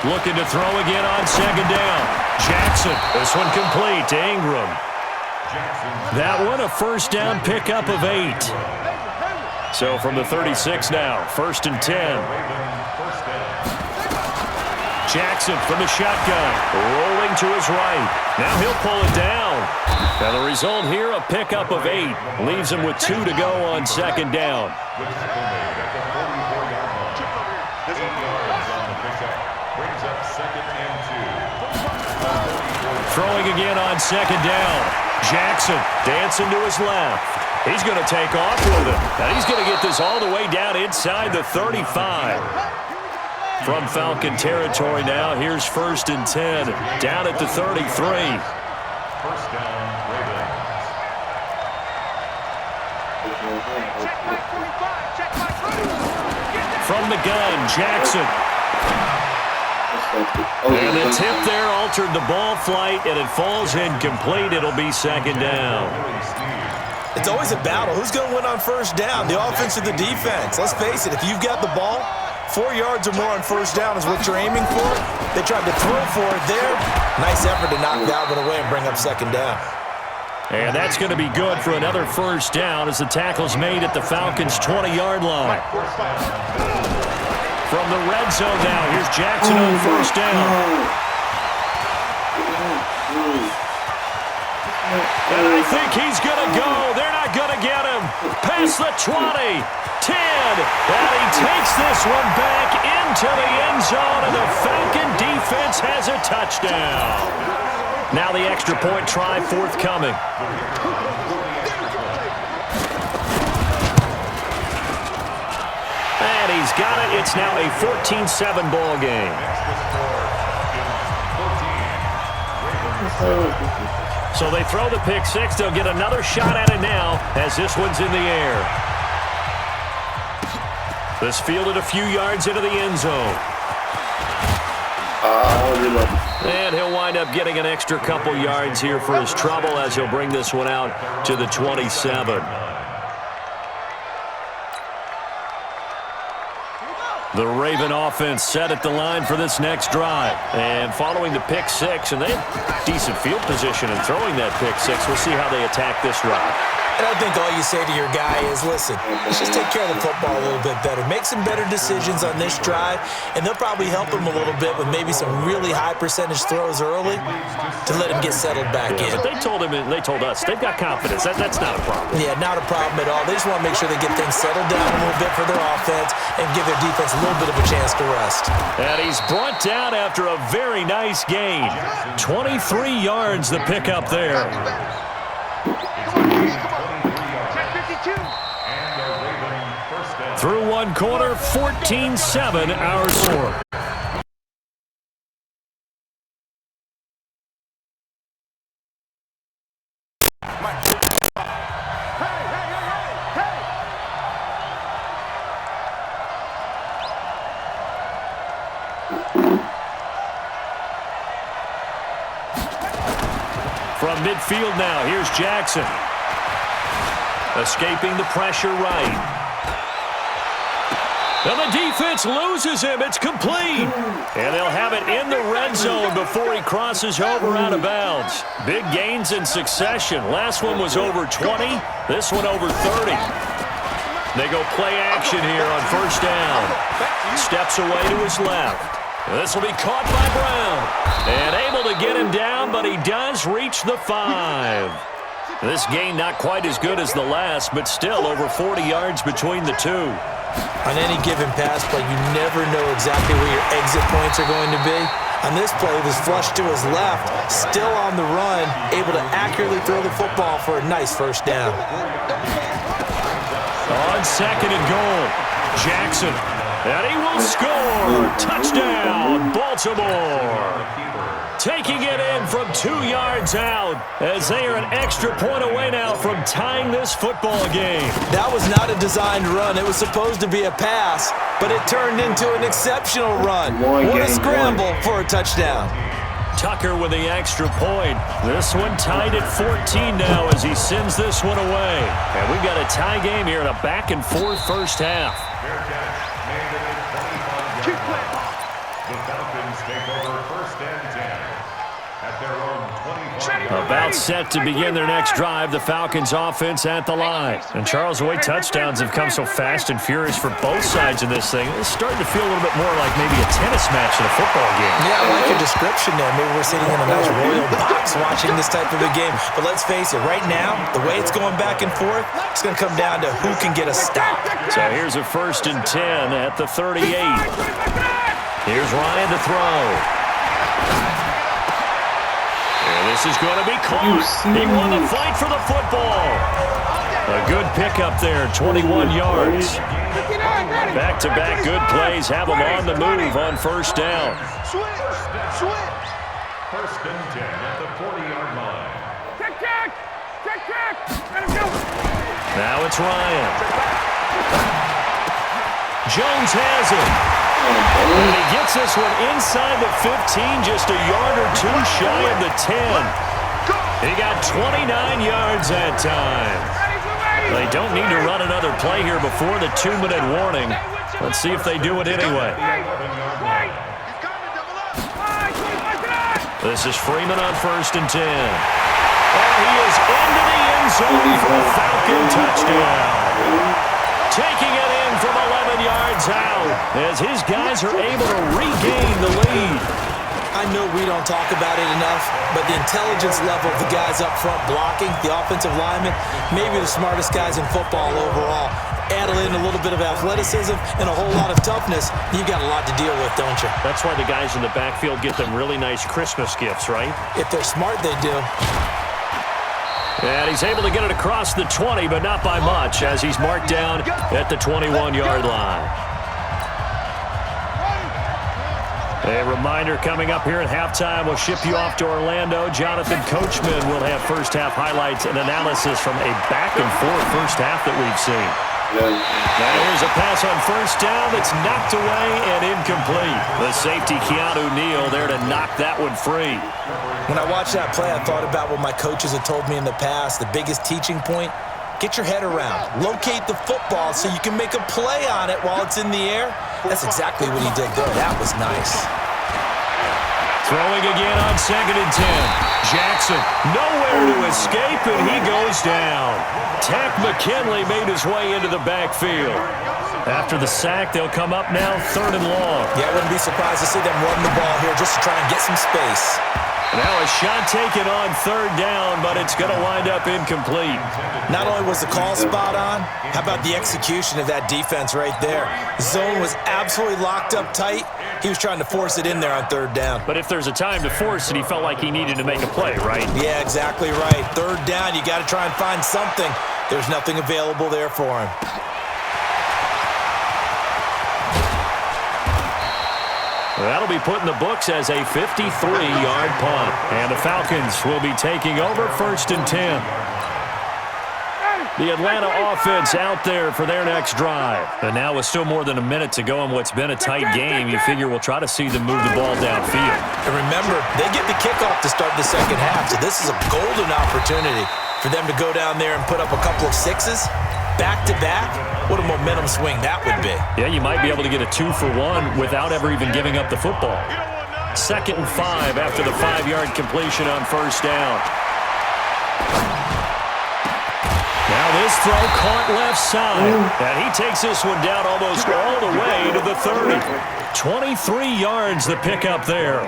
Looking to throw again on second down. Jackson, this one complete to Ingram. That one a first down pickup of 8. So from the 36 now, 1st and 10. Jackson from the shotgun, rolling to his right. Now he'll pull it down. And the result here, a pickup of 8. Leaves him with 2 to go on second down. Throwing again on second down. Jackson dancing to his left. He's going to take off with it. And he's going to get this all the way down inside the 35. From Falcon territory now, here's 1st and 10. Down at the 33. First down, Ravens. From the gun, Jackson. And the tip there altered the ball flight, and it falls incomplete. It'll be second down. It's always a battle. Who's going to win on first down, the offense or the defense? Let's face it, if you've got the ball, 4 yards or more on first down is what you're aiming for. They tried to throw for it there. Nice effort to knock that one away and bring up second down. And that's going to be good for another first down as the tackle's made at the Falcons' 20-yard line. From the red zone now, here's Jackson on first down. And I think he's going to go. They're not going to get him. Past the 20, 10, and he takes this one back into the end zone, and the Falcon defense has a touchdown. Now the extra point try forthcoming. And he's got it. It's now a 14-7 ball game. So they throw the pick six. They'll get another shot at it now as this one's in the air. This fielded a few yards into the end zone. And he'll wind up getting an extra couple yards here for his trouble as he'll bring this one out to the 27. The Raven offense set at the line for this next drive. And following the pick six, and they have decent field position in throwing that pick six. We'll see how they attack this drive. And I think all you say to your guy is, listen, let's just take care of the football a little bit better. Make some better decisions on this drive, and they'll probably help him a little bit with maybe some really high percentage throws early to let him get settled back in. But they told him, and they told us, they've got confidence. That's not a problem. Yeah, not a problem at all. They just want to make sure they get things settled down a little bit for their offense and give their defense a little bit of a chance to rest. And he's brought down after a very nice gain. 23 yards the pickup there. Through one quarter, 14-7 our score. From midfield now, here's Jackson. Escaping the pressure right. And the defense loses him. It's complete. And they'll have it in the red zone before he crosses over out of bounds. Big gains in succession. Last one was over 20. This one over 30. They go play action here on first down. Steps away to his left. This will be caught by Brown. And able to get him down, but he does reach the 5. This gain not quite as good as the last, but still over 40 yards between the two. On any given pass play, you never know exactly where your exit points are going to be. On this play, it was flushed to his left, still on the run, able to accurately throw the football for a nice first down. On second and goal, Jackson. And he will score! Touchdown, Baltimore! Taking it in from 2 yards out as they are an extra point away now from tying this football game. That was not a designed run. It was supposed to be a pass, but it turned into an exceptional run. What a scramble for a touchdown. Tucker with the extra point. This one tied at 14 now as he sends this one away. And we've got a tie game here in a back-and-forth first half. The Falcons take over first and 10 at their own 25. About set to begin their next drive, the Falcons offense at the line. And Charles, the way touchdowns have come so fast and furious for both sides of this thing, it's starting to feel a little bit more like maybe a tennis match in a football game. Yeah, I like your description there. Maybe we're sitting in a nice royal box watching this type of a game. But let's face it, right now, the way it's going back and forth, it's going to come down to who can get a stop. So here's a first and 10 at the 38. Here's Ryan to throw. And this is going to be caught. He won the fight for the football. A good pickup there, 21 yards. Back-to-back good plays have him on the move on first down. First and 10 at the 40-yard line. Check. Let him go. Now it's Ryan. Jones has it. And he gets this one inside the 15, just a yard or two shy of the 10. He got 29 yards that time. They don't need to run another play here before the 2-minute warning. Let's see if they do it anyway. This is Freeman on first and 10. And he is into the end zone for a Falcon touchdown. Taking it in from 11 yards out as his guys are able to regain the lead. I know we don't talk about it enough, but the intelligence level of the guys up front blocking, the offensive linemen, maybe the smartest guys in football overall. Add in a little bit of athleticism and a whole lot of toughness, you've got a lot to deal with, don't you? That's why the guys in the backfield get them really nice Christmas gifts, right? If they're smart, they do. And he's able to get it across the 20, but not by much, as he's marked down at the 21-yard line. A reminder coming up here at halftime, we'll ship you off to Orlando. Jonathan Coachman will have first-half highlights and analysis from a back-and-forth first half that we've seen. Now here's a pass on first down that's knocked away and incomplete. The safety, Keanu Neal, there to knock that one free. When I watched that play, I thought about what my coaches had told me in the past. The biggest teaching point, get your head around. Locate the football so you can make a play on it while it's in the air. That's exactly what he did there. That was nice. Throwing again on second and 10. Jackson, nowhere to escape, and he goes down. Tack McKinley made his way into the backfield. After the sack, they'll come up now, third and long. Yeah, I wouldn't be surprised to see them run the ball here just to try and get some space. Now a shot taken on third down, but it's going to wind up incomplete. Not only was the call spot on, how about the execution of that defense right there? Zone was absolutely locked up tight. He was trying to force it in there on third down. But if there's a time to force it, he felt like he needed to make a play, right? Yeah, exactly right. Third down, you got to try and find something. There's nothing available there for him. That'll be put in the books as a 53-yard punt. And the Falcons will be taking over first and 10. The Atlanta offense out there for their next drive. And now with still more than a minute to go in what's been a tight game, you figure we'll try to see them move the ball downfield. And remember, they get the kickoff to start the second half, so this is a golden opportunity for them to go down there and put up a couple of sixes back-to-back. What a momentum swing that would be. Yeah, you might be able to get a 2-for-1 without ever even giving up the football. 2nd and 5 after the 5-yard completion on first down. Now this throw caught left side. And he takes this one down almost all the way to the 30. 23 yards the pickup there.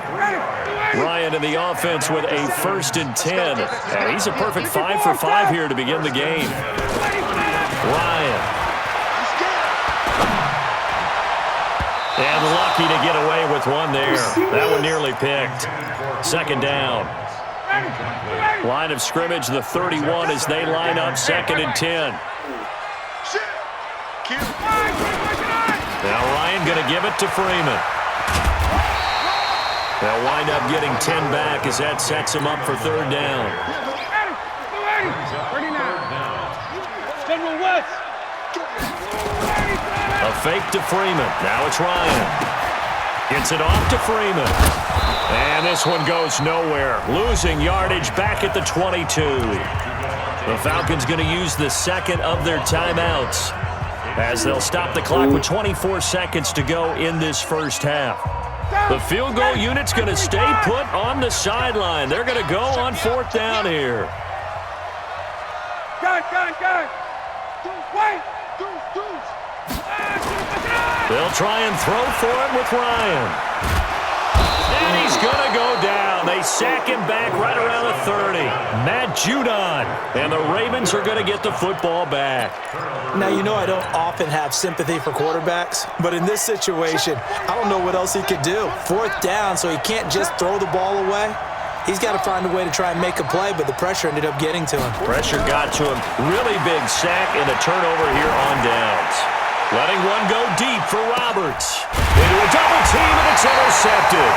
Ryan in the offense with a 1st and 10. And he's a perfect 5 for 5 here to begin the game. Ryan. And lucky to get away with one there. That one nearly picked. 2nd down. Line of scrimmage, the 31 as they line up 2nd and 10. Now Ryan going to give it to Freeman. They'll wind up getting 10 back as that sets him up for 3rd down. A fake to Freeman. Now it's Ryan. Gets it off to Freeman. And this one goes nowhere. Losing yardage back at the 22. The Falcons going to use the 2nd of their timeouts as they'll stop the clock with 24 seconds to go in this first half. The field goal unit's going to stay put on the sideline. They're going to go on 4th down here. They'll try and throw for it with Ryan. And he's going to go down. They sack him back right around the 30. Matt Judon. And the Ravens are going to get the football back. Now, you know I don't often have sympathy for quarterbacks, but in this situation, I don't know what else he could do. 4th down, so he can't just throw the ball away. He's got to find a way to try and make a play, but the pressure ended up getting to him. Pressure got to him. Really big sack and a turnover here on downs. Letting one go deep for Roberts. Into a double team, and it's intercepted.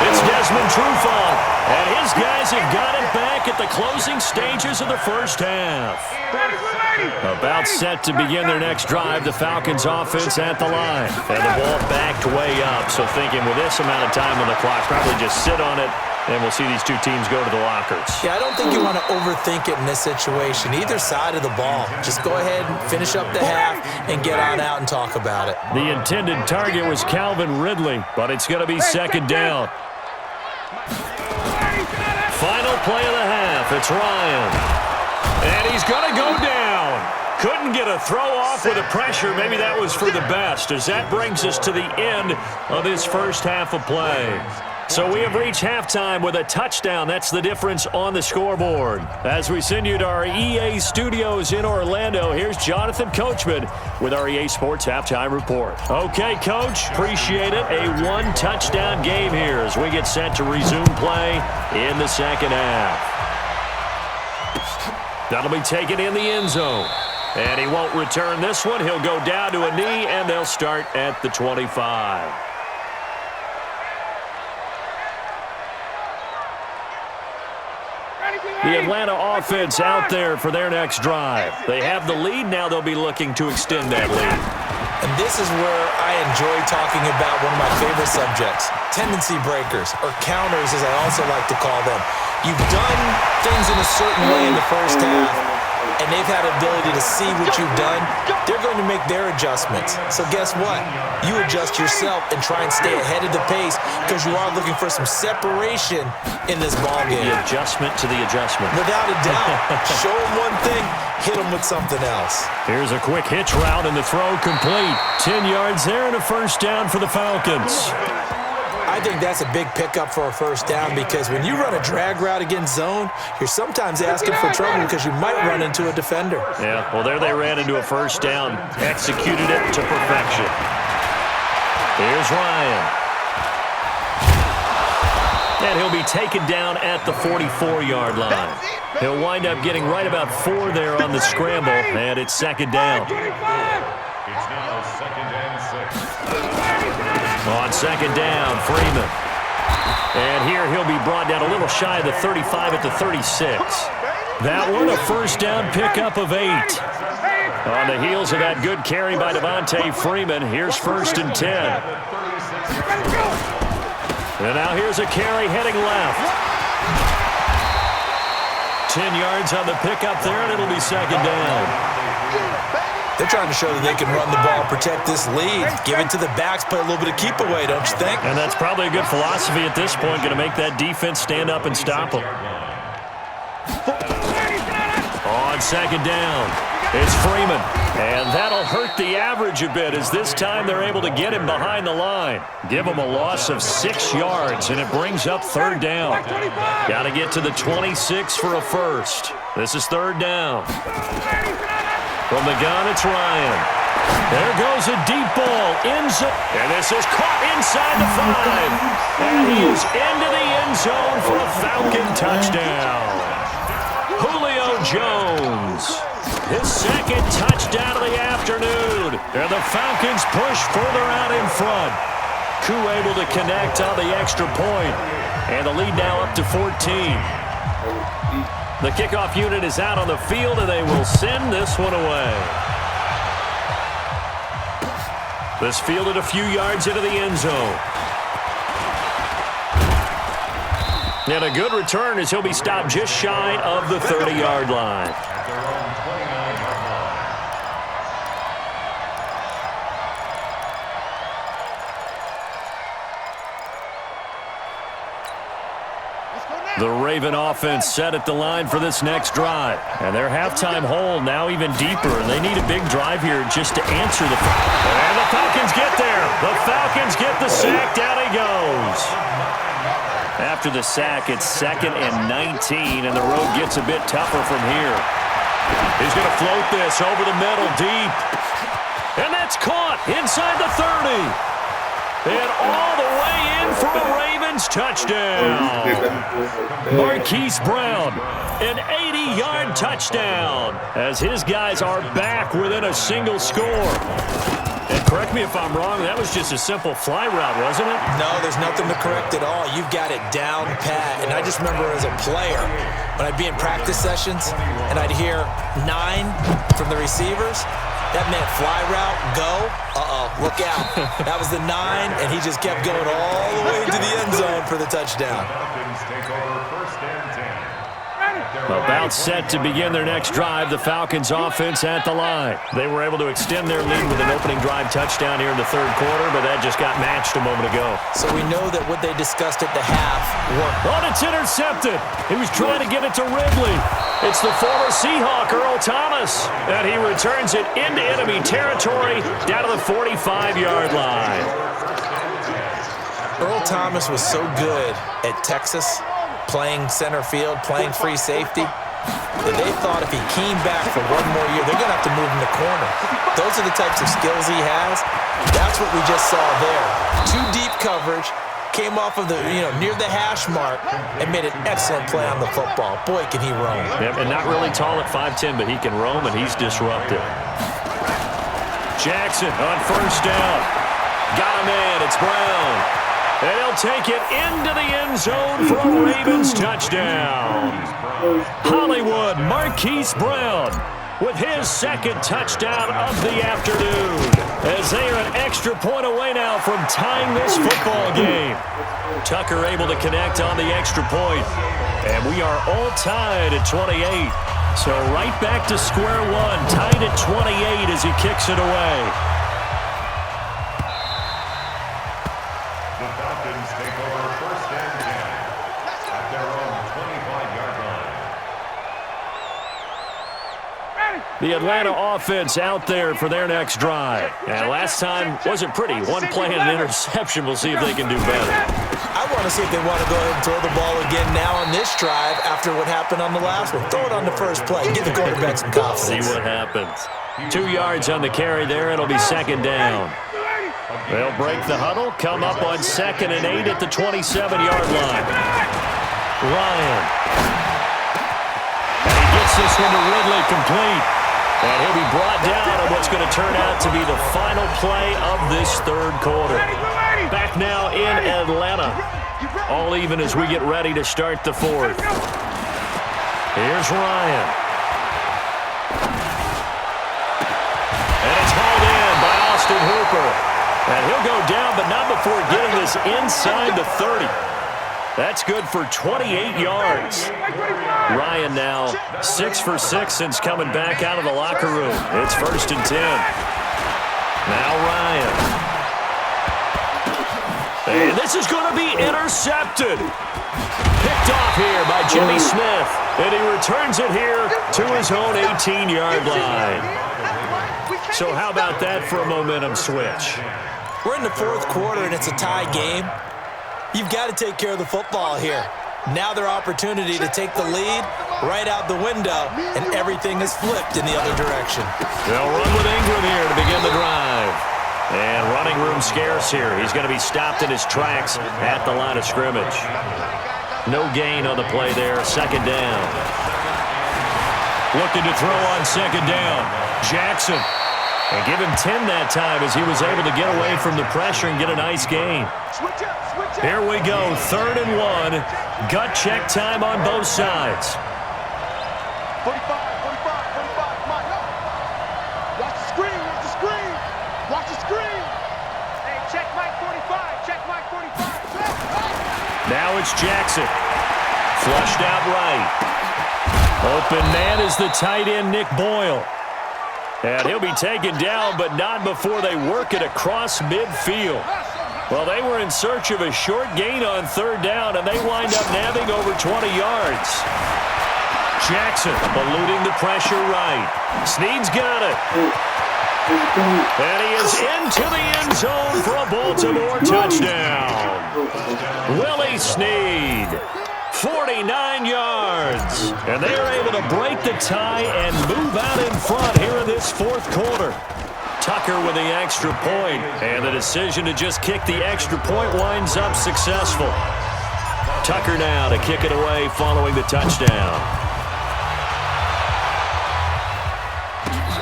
It's Desmond Trufant, and his guys have got it back at the closing stages of the first half. About set to begin their next drive, the Falcons offense at the line. And the ball backed way up, so thinking with this amount of time on the clock, probably just sit on it, and we'll see these two teams go to the lockers. Yeah, I don't think you want to overthink it in this situation. Either side of the ball. Just go ahead and finish up the half and get on out and talk about it. The intended target was Calvin Ridley, but it's going to be 2nd down. Final play of the half. It's Ryan. And he's going to go down. Couldn't get a throw off with the pressure. Maybe that was for the best, as that brings us to the end of this first half of play. So we have reached halftime with a touchdown. That's the difference on the scoreboard. As we send you to our EA studios in Orlando, here's Jonathan Coachman with our EA Sports Halftime Report. Okay, Coach, appreciate it. A 1-touchdown game here as we get set to resume play in the 2nd half. That'll be taken in the end zone. And he won't return this one. He'll go down to a knee, and they'll start at the 25. The Atlanta offense out there for their next drive. They have the lead. Now they'll be looking to extend that lead. And this is where I enjoy talking about one of my favorite subjects, tendency breakers, or counters as I also like to call them. You've done things in a certain way in the first half, and they've had the ability to see what you've done. They're going to make their adjustments. So guess what? You adjust yourself and try and stay ahead of the pace because you are looking for some separation in this ballgame. The adjustment to the adjustment. Without a doubt. Show them one thing, hit them with something else. Here's a quick hitch route and the throw complete. 10 yards there and a first down for the Falcons. I think that's a big pickup for a first down because when you run a drag route against zone, you're sometimes asking for trouble because you might run into a defender. Yeah, well, there they ran into a first down, executed it to perfection. Here's Ryan. And he'll be taken down at the 44-yard line. He'll wind up getting right about 4 there on the scramble, and it's 2nd down. It's now 2nd and 6. On 2nd down, Freeman. And here he'll be brought down a little shy of the 35 at the 36. That one, a first down pickup of 8. On the heels of that good carry by Devontae Freeman, here's 1st and 10. And now here's a carry heading left. 10 yards on the pickup there, and it'll be 2nd down. They're trying to show that they can run the ball, protect this lead, give it to the backs, play a little bit of keep away, don't you think? And that's probably a good philosophy at this point, going to make that defense stand up and stop them. On second down, it's Freeman. And that'll hurt the average a bit as this time they're able to get him behind the line. Give him a loss of 6 yards, and it brings up third down. Got to get to the 26 for a first. This is third down. From the gun, it's Ryan. There goes a deep ball. And this is caught inside the 5. And he is into the end zone for a Falcon touchdown. Julio Jones. His second touchdown of the afternoon. And the Falcons push further out in front. Koo able to connect on the extra point. And the lead now up to 14. The kickoff unit is out on the field, and they will send this one away. This fielded a few yards into the end zone. And a good return as he'll be stopped just shy of the 30-yard line. The Raven offense set at the line for this next drive. And their halftime hole now even deeper. And they need a big drive here just to answer the... And the Falcons get there. The Falcons get the sack. Down he goes. After the sack, it's 2nd and 19. And the road gets a bit tougher from here. He's going to float this over the middle deep. And that's caught inside the 30. And all the way in for a Ravens touchdown. Marquise Brown, an 80-yard touchdown as his guys are back within a single score. And correct me if I'm wrong, that was just a simple fly route, wasn't it? No, there's nothing to correct at all. You've got it down pat. And I just remember as a player, when I'd be in practice sessions and I'd hear 9 from the receivers, that meant fly route, go, look out. That was the 9, and he just kept going all the way into the end zone for the touchdown. About set to begin their next drive, the Falcons offense at the line. They were able to extend their lead with an opening drive touchdown here in the third quarter, but that just got matched a moment ago. So we know that what they discussed at the half worked. Oh, it's intercepted. He was trying to get it to Ridley. It's the former Seahawk, Earl Thomas, and he returns it into enemy territory down to the 45-yard line. Earl Thomas was so good at Texas, playing center field, playing free safety, that they thought if he came back for one more year, they're going to have to move him to corner. Those are the types of skills he has. That's what we just saw there. 2 deep coverage, came off of the, near the hash mark, and made an excellent play on the football. Boy, can he roam. Yep, and not really tall at 5'10", but he can roam, and he's disruptive. Jackson on first down. Got a man, it's Brown. And he'll take it into the end zone for a Ravens touchdown. Hollywood Marquise Brown with his second touchdown of the afternoon. As they are an extra point away now from tying this football game. Tucker able to connect on the extra point. And we are all tied at 28. So right back to square one, tied at 28 as he kicks it away. The Atlanta offense out there for their next drive. And last time wasn't pretty. One play and an interception. We'll see if they can do better. I want to see if they want to go ahead and throw the ball again now on this drive after what happened on the last one. Throw it on the first play. Give the quarterback some confidence. See what happens. 2 yards on the carry there. It'll be second down. They'll break the huddle. Come up on 2nd and 8 at the 27-yard line. Ryan. And he gets this one to Ridley complete. And he'll be brought down on what's going to turn out to be the final play of this third quarter. Back now in Atlanta. All even as we get ready to start the fourth. Here's Ryan. And it's hauled in by Austin Hooper. And he'll go down, but not before getting this inside the 30. That's good for 28 yards. Ryan now 6 for 6 since coming back out of the locker room. It's 1st and 10. Now Ryan. And this is going to be intercepted. Picked off here by Jimmy Smith. And he returns it here to his own 18-yard line. So how about that for a momentum switch? We're in the 4th quarter, and it's a tie game. You've got to take care of the football here. Now their opportunity to take the lead right out the window, and everything is flipped in the other direction. They'll run with Ingram here to begin the drive. And running room scarce here. He's going to be stopped in his tracks at the line of scrimmage. No gain on the play there. 2nd down. Looking to throw on 2nd down. Jackson. And give him 10 that time as he was able to get away from the pressure and get a nice gain. Here we go. 3rd and 1. Gut check time on both sides. 45, come on, go. Watch the screen, watch the screen. Watch the screen. Hey, check Mike 45, check Mike 45. Now it's Jackson. Flushed out right. Open man is the tight end, Nick Boyle. And he'll be taken down, but not before they work it across midfield. Well, they were in search of a short gain on 3rd down, and they wind up nabbing over 20 yards. Jackson eluding the pressure right. Snead's got it. And he is into the end zone for a Baltimore touchdown. Willie Snead. 49 yards. And they are able to break the tie and move out in front here in this 4th quarter. Tucker with the extra point. And the decision to just kick the extra point winds up successful. Tucker now to kick it away following the touchdown.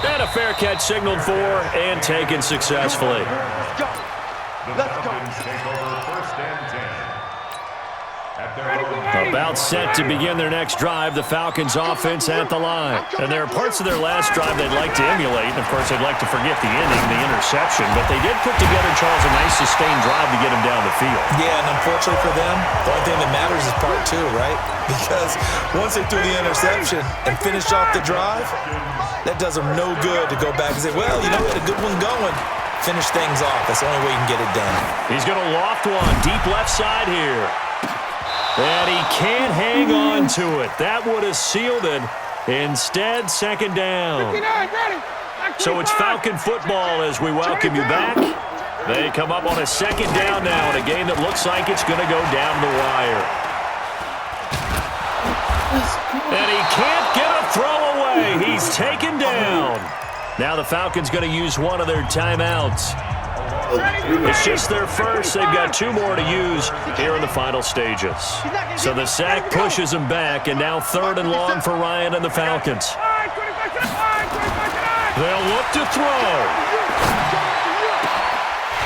And a fair catch signaled for and taken successfully. Let's go. Take over 1st and 10. About set to begin their next drive, the Falcons offense at the line. And there are parts of their last drive they'd like to emulate. And, of course, they'd like to forget the ending, the interception. But they did put together, Charles, a nice sustained drive to get them down the field. Yeah, and unfortunately for them, the only thing that matters is part 2, right? Because once they threw the interception and finished off the drive, that does them no good to go back and say, well, you know, we had a good one going. Finish things off. That's the only way you can get it done. He's going to loft one deep left side here. And he can't hang on to it. That would have sealed it. Instead, 2nd down. So it's Falcon football as we welcome you back. They come up on a 2nd down now in a game that looks like it's going to go down the wire. And he can't get a throw away. He's taken down. Now the Falcons going to use one of their timeouts. It's just their first. They've got 2 more to use here in the final stages. So the sack pushes them back, and now 3rd and long for Ryan and the Falcons. They'll look to throw.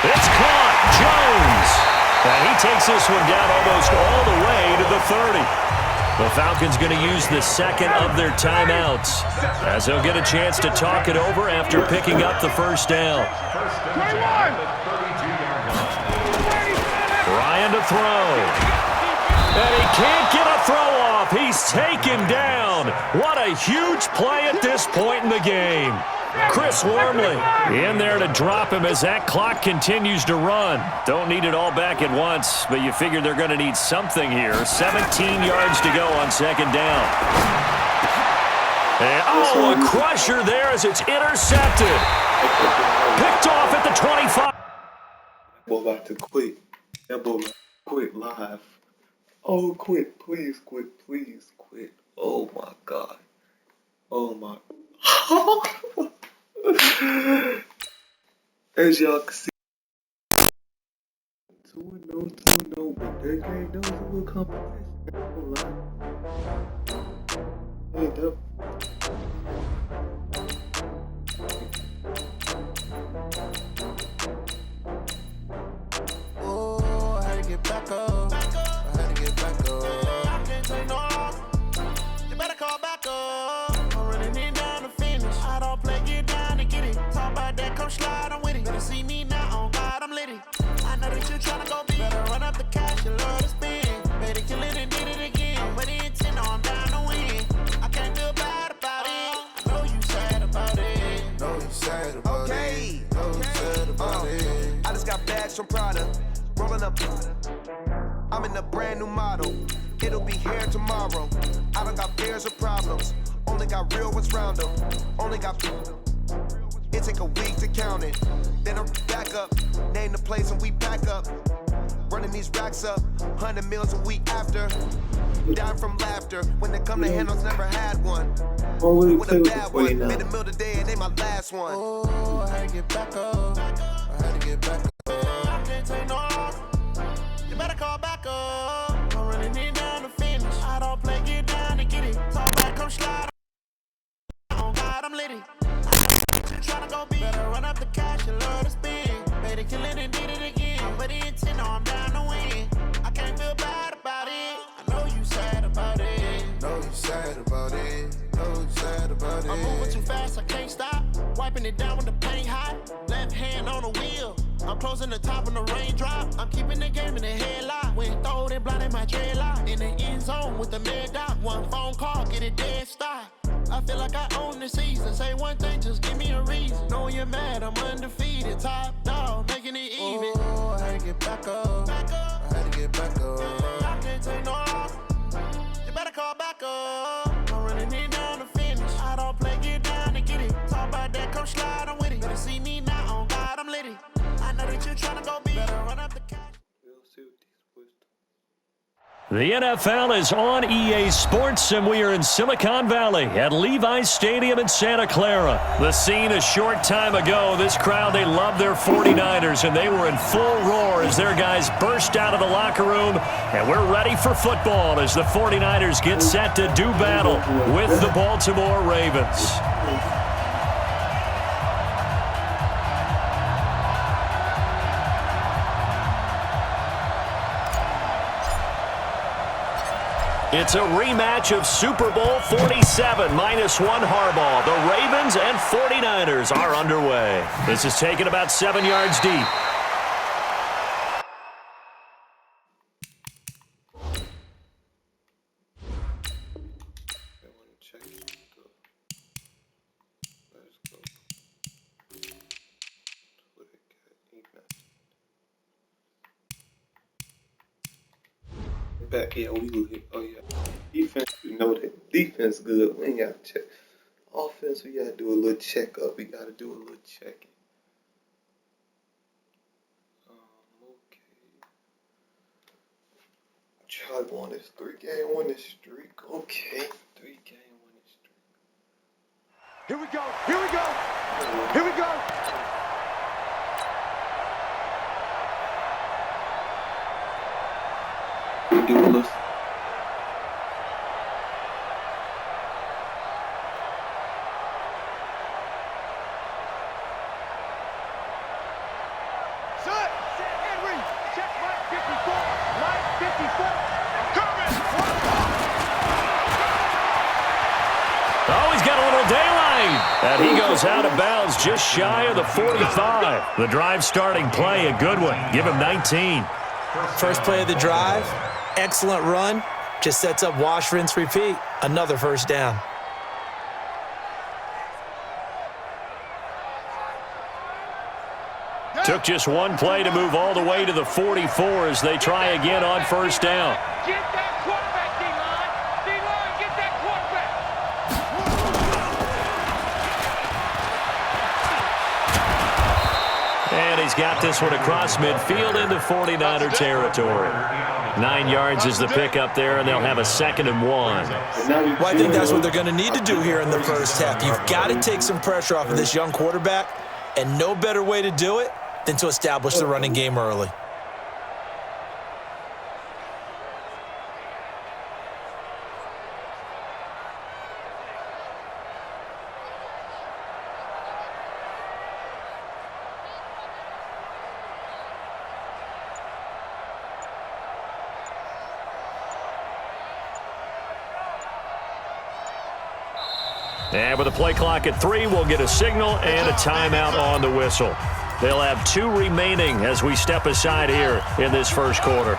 It's caught. Jones. And he takes this one down almost all the way to the 30. The Falcons going to use the 2nd of their timeouts as they'll get a chance to talk it over after picking up the 1st down. Ryan to throw. And he can't get a throw off. He's taken down. What a huge play at this point in the game. Chris Wormley in there to drop him as that clock continues to run. Don't need it all back at once, but you figure they're going to need something here. 17 yards to go on 2nd down. And, a crusher there as it's intercepted. Picked off at the 25. That boy about to quit. That boy about to quit live. Oh, quit. Please quit. Please quit. Oh, my God. Oh, my. As y'all can see, 2-0, but that game, that was a little competition. Hey, up. Oh, I had to get back up. I had to get back up. I can't take no loss. You better call back up. I'm running it down to finish. I don't play, get down to get it. Talk about that, come slide, I'm with it. Better see me now, on God, I'm litty. I know that you tryna go big. Better run up the cash, you love to spin. Better from Prada. Rolling up. I'm in a brand new model. It'll be here tomorrow. I don't got fears or problems. Only got real ones round them. Only got. It take a week to count it. Then I back up. Name the place and we back up. Running these racks up. 100 meals a week after. Dying from laughter. When they come to handles, never had one. With a bad one. Made a meal today and they my last one. Oh, I had to get back up. I had to get back up. I can't take no loss. You better call back up. I'm running it down to finish. I don't play, get down and get it. Talk back, come slide. Oh God, I'm litty. Tryna go big. Better run up the cash and love to spin. Better kill it and did it again. I'm with intent, no, I'm down to win. I can't feel bad about it. I know you sad about it. Know you sad about it. Know you sad about it. I'm moving too fast, I can't stop. Wiping it down with the paint hot. Left hand on the wheel. I'm closing the top when the raindrop. I'm keeping the game in the headlock. When throwed and blinded my dreadlock. In the end zone with the mid dot. One phone call, get it dead stop. I feel like I own the season. Say one thing, just give me a reason. Knowing you're mad, I'm undefeated. Top dog, making it even. Oh, I had to get back up. I had to get back up. I can't take no loss. You better call back up. I'm running it down to finish. I don't play, get down and get it. Talk about that, come slide, I'm with it. Better see me now, on God, I'm litty. I know that you're trying to go big. Better run up the cash. The NFL is on EA Sports, and we are in Silicon Valley at Levi's Stadium in Santa Clara. The scene a short time ago, this crowd, they love their 49ers, and they were in full roar as their guys burst out of the locker room. And we're ready for football as the 49ers get set to do battle with the Baltimore Ravens. It's a rematch of Super Bowl 47 -1 Harbaugh. The Ravens and 49ers are underway. This is taken about 7 yards deep. Back, yeah, we lit. Oh yeah, defense, we know that defense good. We ain't gotta check. Offense, we gotta do a little checkup. We gotta do a little checking. Okay. Try to go on this 3-game winning streak. Okay, 3-game winning streak. Here we go. Here we go. Here we go. Ridiculous. Set. Henry. Check Mike 54. Mike 54. Coming. Oh, he's got a little daylight. And he goes out of bounds just shy of the 45. The drive starting play, a good one. Give him 19. First play of the drive. Excellent run. Just sets up wash, rinse, repeat. Another first down. Took just one play to move all the way to the 44 as they try again on first down. Get that quarterback, D-line. D-line, get that quarterback. And he's got this one across midfield into 49er territory. 9 yards is the pickup there, and they'll have a 2nd and 1. Well, I think that's what they're going to need to do here in the first half. You've got to take some pressure off of this young quarterback, and no better way to do it than to establish the running game early. And with a play clock at 3, we'll get a signal and a timeout on the whistle. They'll have 2 remaining as we step aside here in this first quarter.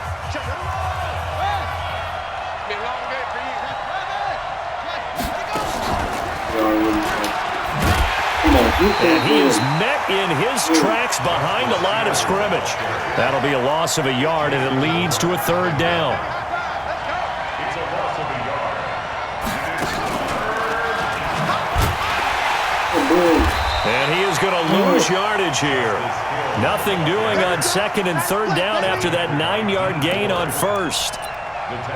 Come on, And he is met in his tracks behind the line of scrimmage. That'll be a loss of a yard, and it leads to a third down. It's a loss of a yard. And he is going to lose yardage here. Nothing doing on second and third down after that 9-yard gain on first.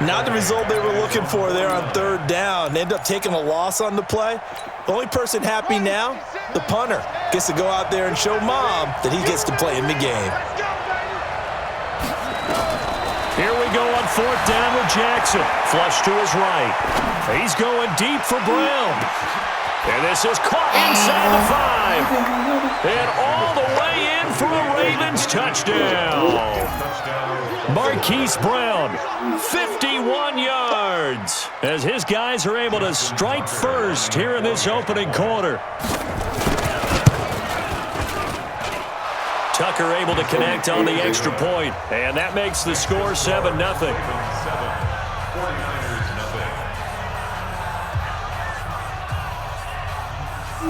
Not the result they were looking for there on third down. They end up taking a loss on the play. The only person happy now, the punter, gets to go out there and show Mom that he gets to play in the game. Here we go on fourth down with Jackson. Flush to his right. He's going deep for Brown. And this is caught inside the 5. And all the way in for a Ravens touchdown. Marquise Brown, 51 yards, as his guys are able to strike first here in this opening quarter. Tucker able to connect on the extra point, and that makes the score 7-0. 49ers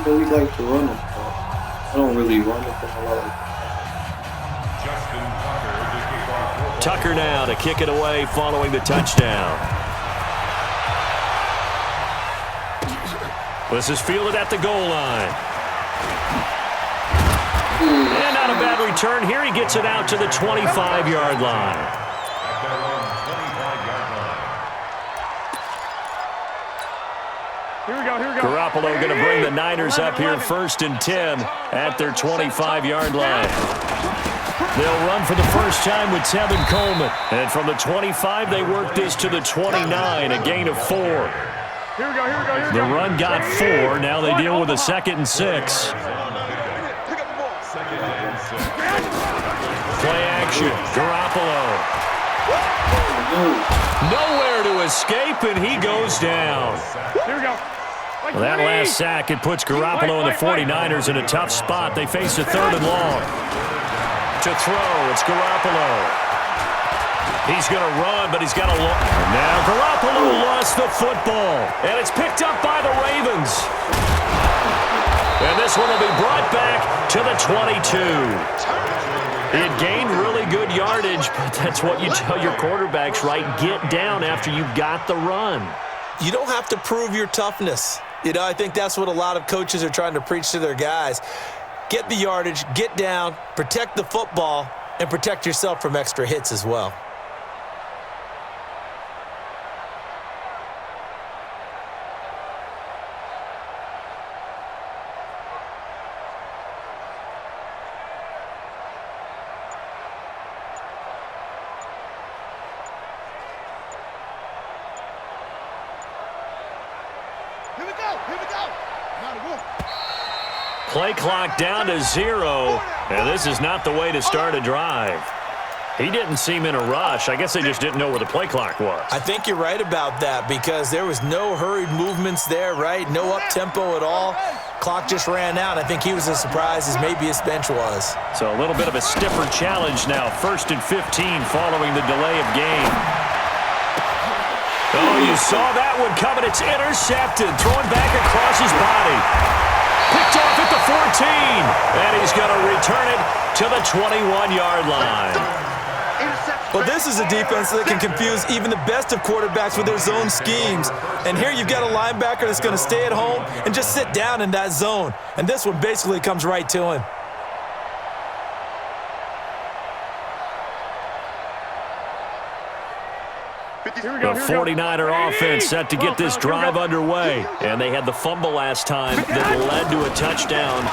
We like to run them. I don't really run them a lot. Justin Tucker to kick off. Tucker now to kick it away following the touchdown. This is fielded at the goal line. And not a bad return here. He gets it out to the 25-yard line. At their own 25-yard line. Here we go, here we go. Garoppolo going to bring the Niners up here first and 10 at their 25-yard line. They'll run for the first time with Tevin Coleman. And from the 25, they work this to the 29, a gain of 4. Here we go, here we go, here we go. The run got 4. Now they deal with a 2nd and 6. Play action. Garoppolo. Nowhere to escape, and he goes down. Here we go. Well, that last sack, it puts Garoppolo and the 49ers in a tough spot. They face a 3rd and long. To throw, it's Garoppolo. He's going to run, but he's got a look. Now Garoppolo lost the football, and it's picked up by the Ravens. And this one will be brought back to the 22. It gained really good yardage, but that's what you tell your quarterbacks, right? Get down after you got the run. You don't have to prove your toughness. You know, I think that's what a lot of coaches are trying to preach to their guys. Get the yardage, get down, protect the football, and protect yourself from extra hits as well. Play clock down to 0, and this is not the way to start a drive. He didn't seem in a rush. I guess they just didn't know where the play clock was. I think you're right about that because there was no hurried movements there, right? No up-tempo at all. Clock just ran out. I think he was as surprised as maybe his bench was. So a little bit of a stiffer challenge now. 1st and 15 following the delay of game. Oh, you saw that one coming. It's intercepted. Throwing back across his body. Picked off at the 14. And he's going to return it to the 21-yard line. Well, this is a defense that can confuse even the best of quarterbacks with their zone schemes. And here you've got a linebacker that's going to stay at home and just sit down in that zone. And this one basically comes right to him. The 49er offense set to get this drive underway. And they had the fumble last time that led to a touchdown.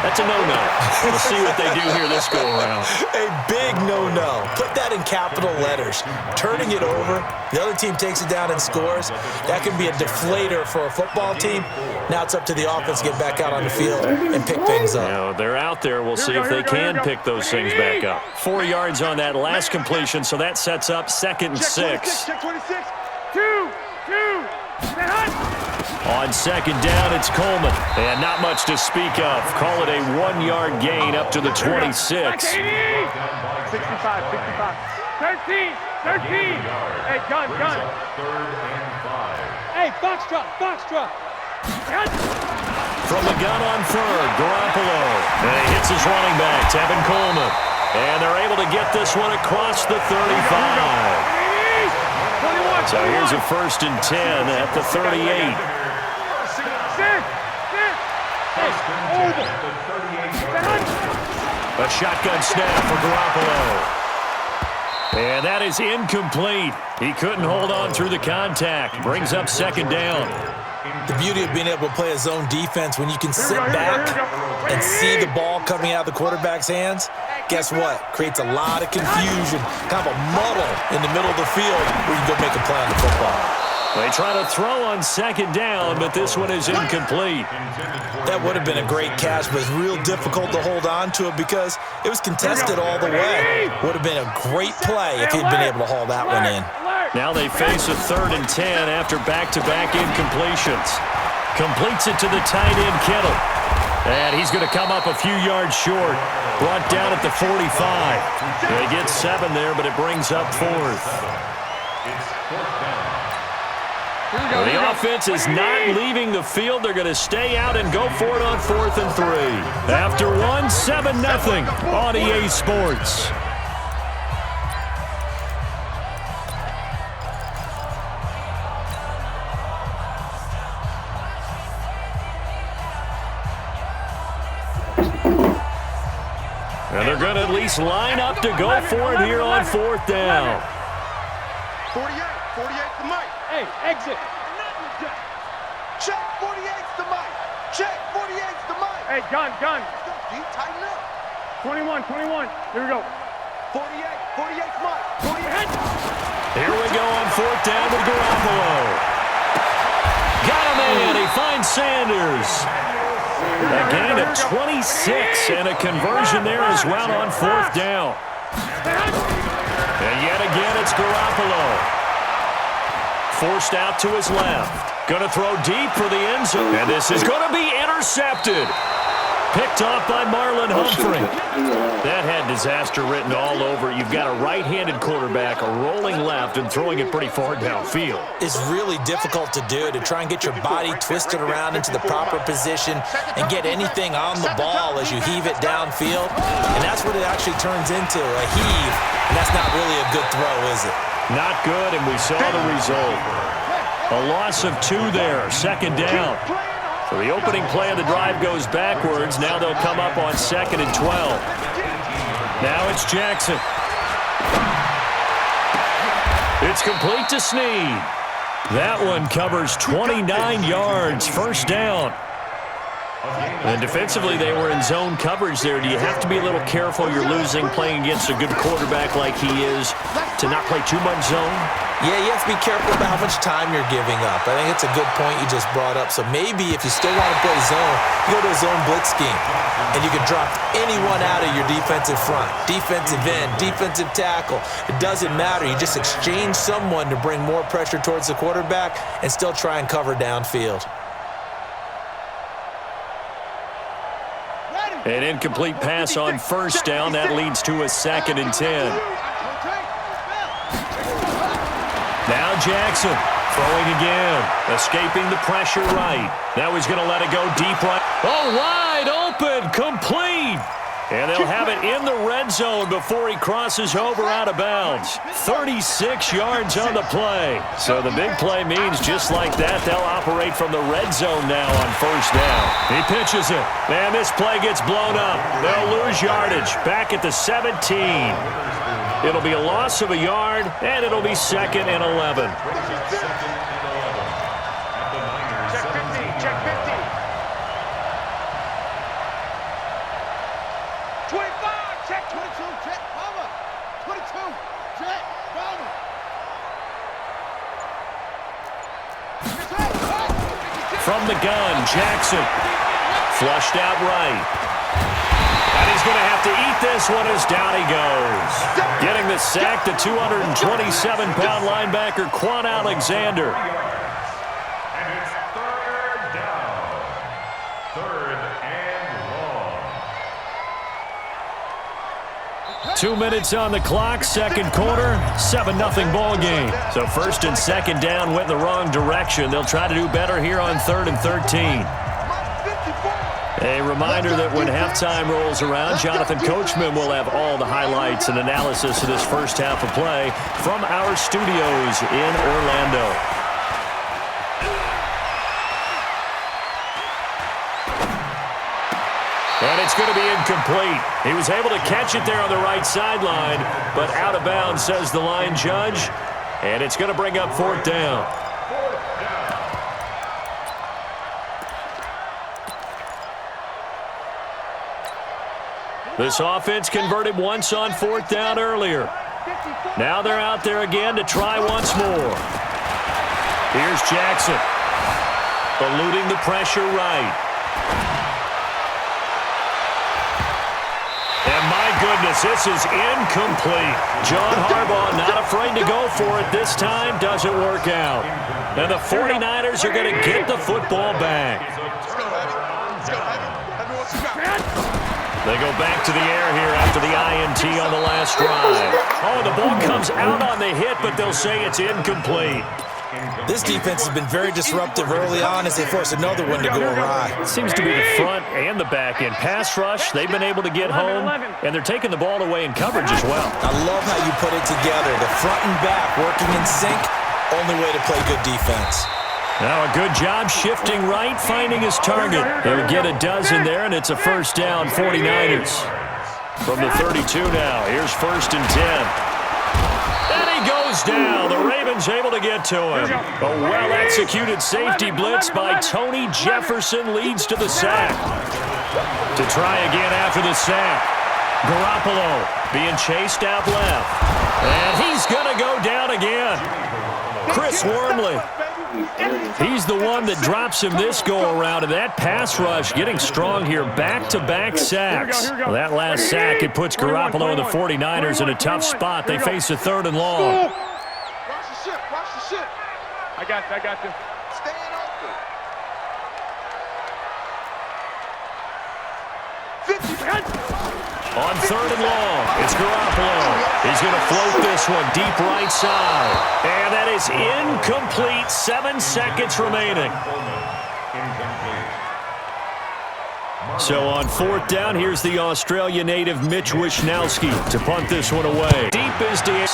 That's a no-no. We'll see what they do here this go-around. A big no-no. Put that in capital letters. Turning it over, the other team takes it down and scores. That can be a deflator for a football team. Now it's up to the offense to get back out on the field and pick things up. Now, they're out there. We'll see if they can pick those things back up. 4 yards on that last completion, so that sets up 2nd and 6. Check 26. 2. On 2nd down, it's Coleman. And not much to speak of. Call it a 1-yard gain up to the 26. 65. 13. Hey, gun. 3rd and 5. Hey, box truck. Gun. From the gun on third, Garoppolo. And he hits his running back, Tevin Coleman. And they're able to get this one across the 35. So here's a 1st and 10 at the 38. A shotgun snap for Garoppolo. And that is incomplete. He couldn't hold on through the contact. Brings up 2nd down. The beauty of being able to play a zone defense when you can sit back and see the ball coming out of the quarterback's hands, guess what? Creates a lot of confusion, kind of a muddle in the middle of the field where you can go make a play on the football. They try to throw on 2nd down, but this one is incomplete. That would have been a great catch, but it's real difficult to hold on to it because it was contested all the way. Would have been a great play if he'd been able to haul that one in. Now they face a 3rd and 10 after back-to-back incompletions. Completes it to the tight end, Kittle. And he's going to come up a few yards short. Brought down at the 45. They get 7 there, but it brings up 4th. The offense is not leaving the field. They're going to stay out and go for it on 4th and 3. After 1, 7-0 on EA Sports. And they're going to at least line up to go for it here on 4th down. 48 to Mike. Hey, exit. Check, 48's the Mike. Check, 48's the Mike. Hey, gun. Let's go, D, tighten up. 21. Here we go. 48's Mike. 48. Here we go on 4th down with Garoppolo. Got him in. He finds Sanders. A gain of 26 and a conversion there as well on 4th down. And yet again, it's Garoppolo. Forced out to his left. Going to throw deep for the end zone. And this is going to be intercepted. Picked off by Marlon Humphrey. That had disaster written all over it. You've got a right-handed quarterback, a rolling left, and throwing it pretty far downfield. It's really difficult to do, to try and get your body twisted around into the proper position and get anything on the ball as you heave it downfield. And that's what it actually turns into, a heave. And that's not really a good throw, is it? Not good, and we saw the result. A loss of 2 there, 2nd down. So the opening play of the drive goes backwards. Now they'll come up on 2nd and 12. Now it's Jackson. It's complete to Snead. That one covers 29 yards, 1st down. And defensively, they were in zone coverage there. Do you have to be a little careful? You're losing playing against a good quarterback like he is to not play too much zone? Yeah, you have to be careful about how much time you're giving up. I think it's a good point you just brought up. So maybe if you still want to play zone, you go to a zone blitz scheme. And you can drop anyone out of your defensive front. Defensive end, defensive tackle. It doesn't matter. You just exchange someone to bring more pressure towards the quarterback and still try and cover downfield. An incomplete pass on 1st down. That leads to a 2nd and 10. Now Jackson throwing again. Escaping the pressure right. Now he's going to let it go deep right. Oh, wide open. Complete. And they'll have it in the red zone before he crosses over out of bounds. 36 yards on the play. So the big play means just like that, they'll operate from the red zone now on 1st down. He pitches it. And this play gets blown up. They'll lose yardage. Back at the 17. It'll be a loss of a yard, and it'll be 2nd and 11. Check 50. 25, check 22, check, Palmer. 22, check, Palmer. From the gun, Jackson. Flushed out right. And he's going to have to eat this one as down he goes. Getting the sack, the 227-pound linebacker, Quan Alexander. And it's 3rd down. 3rd and long. 2 minutes on the clock, 2nd quarter, 7-0 ball game. So 1st and 2nd down went the wrong direction. They'll try to do better here on 3rd and 13. A reminder that when halftime rolls around, Jonathan Coachman will have all the highlights and analysis of this first half of play from our studios in Orlando. And it's going to be incomplete. He was able to catch it there on the right sideline, but out of bounds, says the line judge. And it's going to bring up 4th down. This offense converted once on 4th down earlier. Now they're out there again to try once more. Here's Jackson. Eluding the pressure right. And my goodness, this is incomplete. John Harbaugh not afraid to go for it this time. Doesn't work out. And the 49ers are going to get the football back. They go back to the air here after the INT on the last drive. Oh, the ball comes out on the hit, but they'll say it's incomplete. This defense has been very disruptive early on as they force another one to go awry. It seems to be the front and the back end. Pass rush, they've been able to get home, and they're taking the ball away in coverage as well. I love how you put it together. The front and back working in sync, only way to play good defense. Now a good job shifting right, finding his target. He'll get a dozen there, and it's a first down, 49ers. From the 32 now, here's 1st and 10. And he goes down. The Ravens able to get to him. A well-executed safety blitz by Tony Jefferson leads to the sack. To try again after the sack. Garoppolo being chased out left. And he's going to go down again. Chris Wormley. He's the one that drops him this go-around, and that pass rush getting strong here, back-to-back sacks. Well, that last sack, it puts Garoppolo and the 49ers in a tough spot. They face a 3rd and long. Watch the ship, watch the ship. I got this. Stand open. 50. On 3rd and long, it's Garoppolo. He's going to float this one deep right side. And that is incomplete. 7 seconds remaining. So on 4th down, here's the Australia native Mitch Wishnowsky to punt this one away. Deep is deep.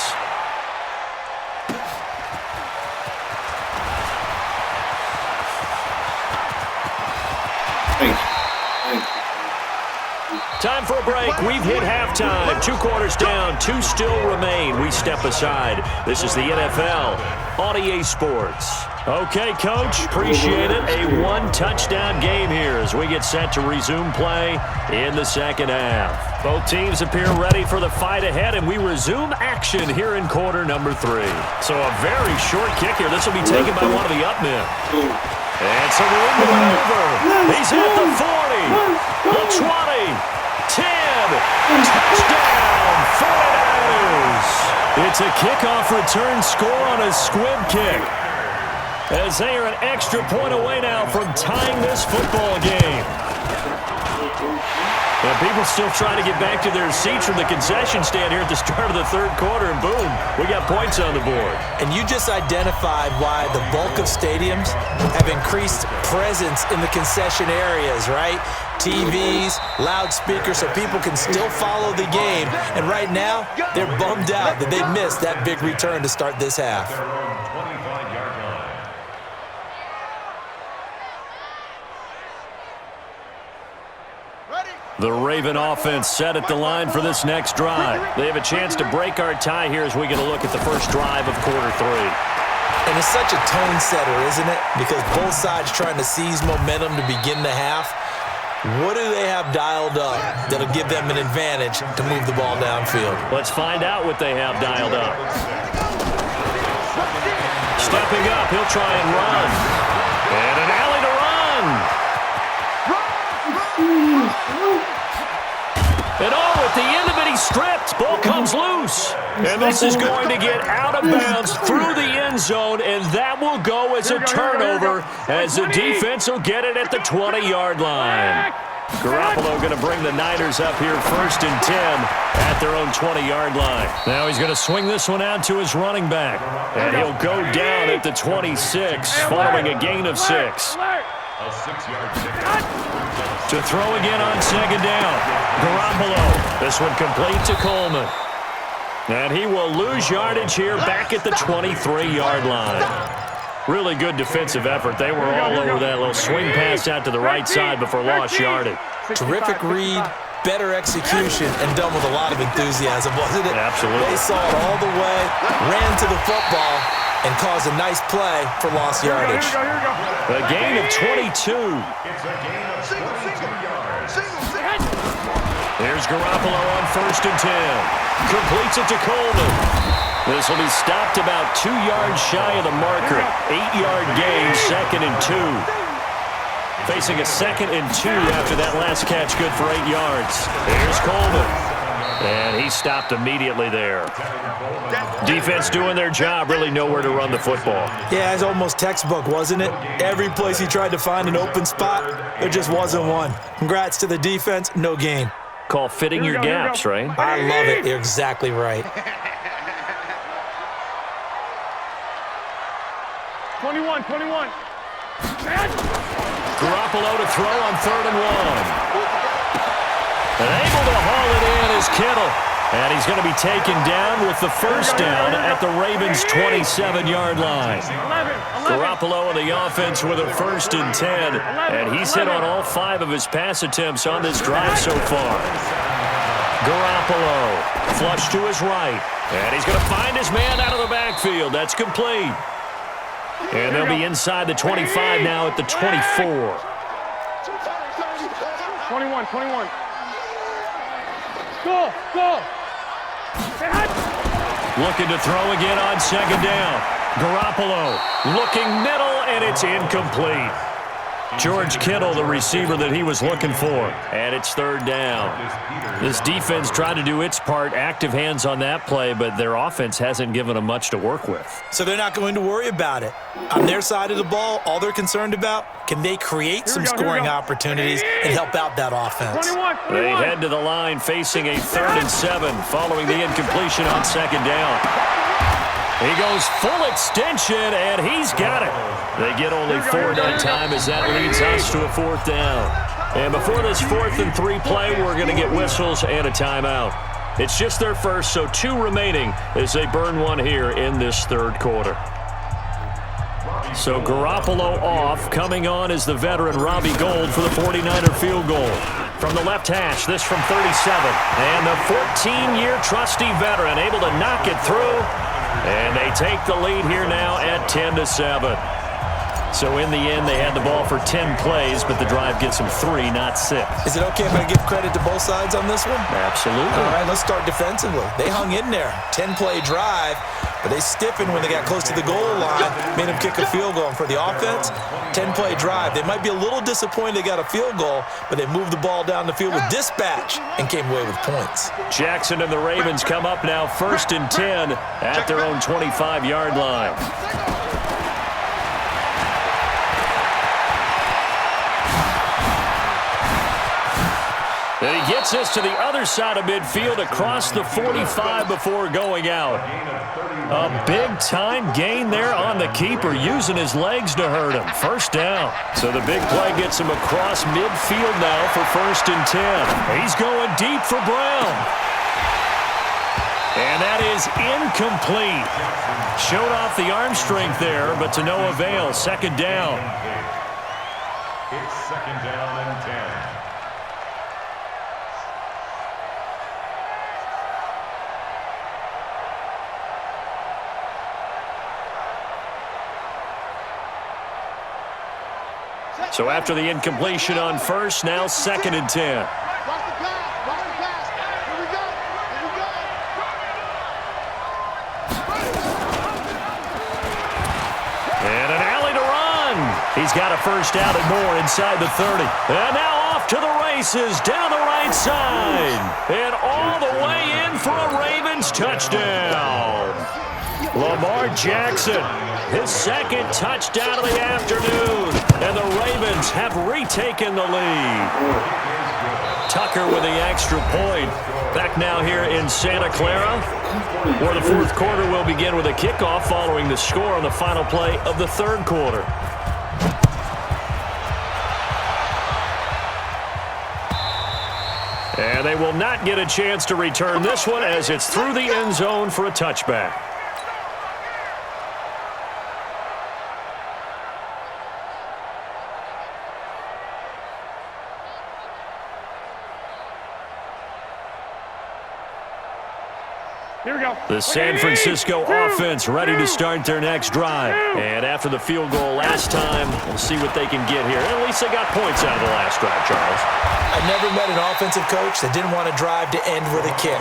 Time for a break. We've hit halftime. 2 quarters down. 2 still remain. We step aside. This is the NFL on EA Sports. Okay, Coach. Appreciate it. A 1-touchdown game here as we get set to resume play in the second half. Both teams appear ready for the fight ahead, and we resume action here in quarter number 3. So a very short kick here. This will be taken by one of the up men. And so we're over. He's at the 40, the 20. 10, touchdown, 49ers. It's a kickoff return score on a squib kick, as they are an extra point away now from tying this football game. And people still trying to get back to their seats from the concession stand here at the start of the 3rd quarter, and boom, we got points on the board. And you just identified why the bulk of stadiums have increased presence in the concession areas, right? TVs, loudspeakers, so people can still follow the game. And right now, they're bummed out that they missed that big return to start this half. The Raven offense set at the line for this next drive. They have a chance to break our tie here as we get a look at the first drive of quarter 3. And it's such a tone setter, isn't it? Because both sides trying to seize momentum to begin the half. What do they have dialed up that'll give them an advantage to move the ball downfield? Let's find out what they have dialed up. Stepping up, he'll try and run. And an alley to run. And oh, at the end of it, he's stripped. Ball comes loose. And this is going to get out of bounds through the end zone, and that will go as a turnover as the defense will get it at the 20-yard line. Garoppolo going to bring the Niners up here 1st and 10 at their own 20-yard line. Now he's going to swing this one out to his running back, and he'll go down at the 26 following a gain of 6. A 6-yard pickup. To throw again on second down. Garoppolo. This one complete to Coleman. And he will lose yardage here back at the 23-yard line. Really good defensive effort. They were all over that little swing pass out to the right side before lost yardage. Terrific read, better execution, and done with a lot of enthusiasm, wasn't it? Absolutely. They saw it all the way, ran to the football, and caused a nice play for lost yardage. A gain of 22. It's a gain of 22 yards. There's Garoppolo on 1st and 10. Completes it to Coleman. This will be stopped about 2 yards shy of the marker. 8-yard gain, 2nd and 2. Facing a 2nd and 2 after that last catch, good for 8 yards. Here's Coleman. And he stopped immediately there. Defense doing their job, really nowhere to run the football. Yeah, it's almost textbook, wasn't it? Every place he tried to find an open spot, there just wasn't one. Congrats to the defense, no gain. Call fitting your gaps, right? I love it. You're exactly right. 21. Garoppolo to throw on 3rd and 1. And able to haul it in is Kittle. And he's going to be taken down with the first down at the Ravens' 27-yard line. Garoppolo on the offense with a 1st and 10. And he's hit on all 5 of his pass attempts on this drive so far. Garoppolo flush to his right. And he's going to find his man out of the backfield. That's complete. And they'll be inside the 25 now at the 24. 21. Go. Looking to throw again on 2nd down. Garoppolo looking middle, and it's incomplete. George Kittle, the receiver that he was looking for. And it's 3rd down. This defense tried to do its part, active hands on that play, but their offense hasn't given them much to work with. So they're not going to worry about it. On their side of the ball, all they're concerned about, can they create some scoring opportunities and help out that offense? 21. They head to the line facing a 3rd and 7 following the incompletion on 2nd down. He goes full extension, and he's got it. They get only 4 that time as that leads us to a 4th down. And before this 4th and 3 play, we're going to get whistles and a timeout. It's just their first, so 2 remaining as they burn one here in this 3rd quarter. So Garoppolo off. Coming on is the veteran Robbie Gould for the 49er field goal. From the left hash, this from 37. And the 14-year trusty veteran able to knock it through. And they take the lead here now at 10-7. So in the end, they had the ball for 10 plays, but the drive gets them 3, not 6. Is it okay if I give credit to both sides on this one? Absolutely. All right, let's start defensively. They hung in there. 10-play drive, but they stiffened when they got close to the goal line, made them kick a field goal. And for the offense, 10-play drive. They might be a little disappointed they got a field goal, but they moved the ball down the field with dispatch and came away with points. Jackson and the Ravens come up now 1st and 10 at their own 25-yard line. And he gets us to the other side of midfield across the 45 before going out. A big-time gain there on the keeper, using his legs to hurt him. 1st down. So the big play gets him across midfield now for 1st and 10. He's going deep for Brown. And that is incomplete. Showed off the arm strength there, but to no avail. 2nd down. It's 2nd down and 10. So after the incompletion on 1st, now 2nd and 10. And an alley to run. He's got a 1st down and more inside the 30. And now off to the races down the right side. And all the way in for a Ravens touchdown. Lamar Jackson, his 2nd touchdown of the afternoon. And the Ravens have retaken the lead. Tucker with the extra point. Back now here in Santa Clara, where the 4th quarter will begin with a kickoff following the score on the final play of the 3rd quarter. And they will not get a chance to return this one as it's through the end zone for a touchback. Here we go. The San Francisco offense ready to start their next drive. And after the field goal last time, we'll see what they can get here. At least they got points out of the last drive, Charles. I never met an offensive coach that didn't want to drive to end with a kick.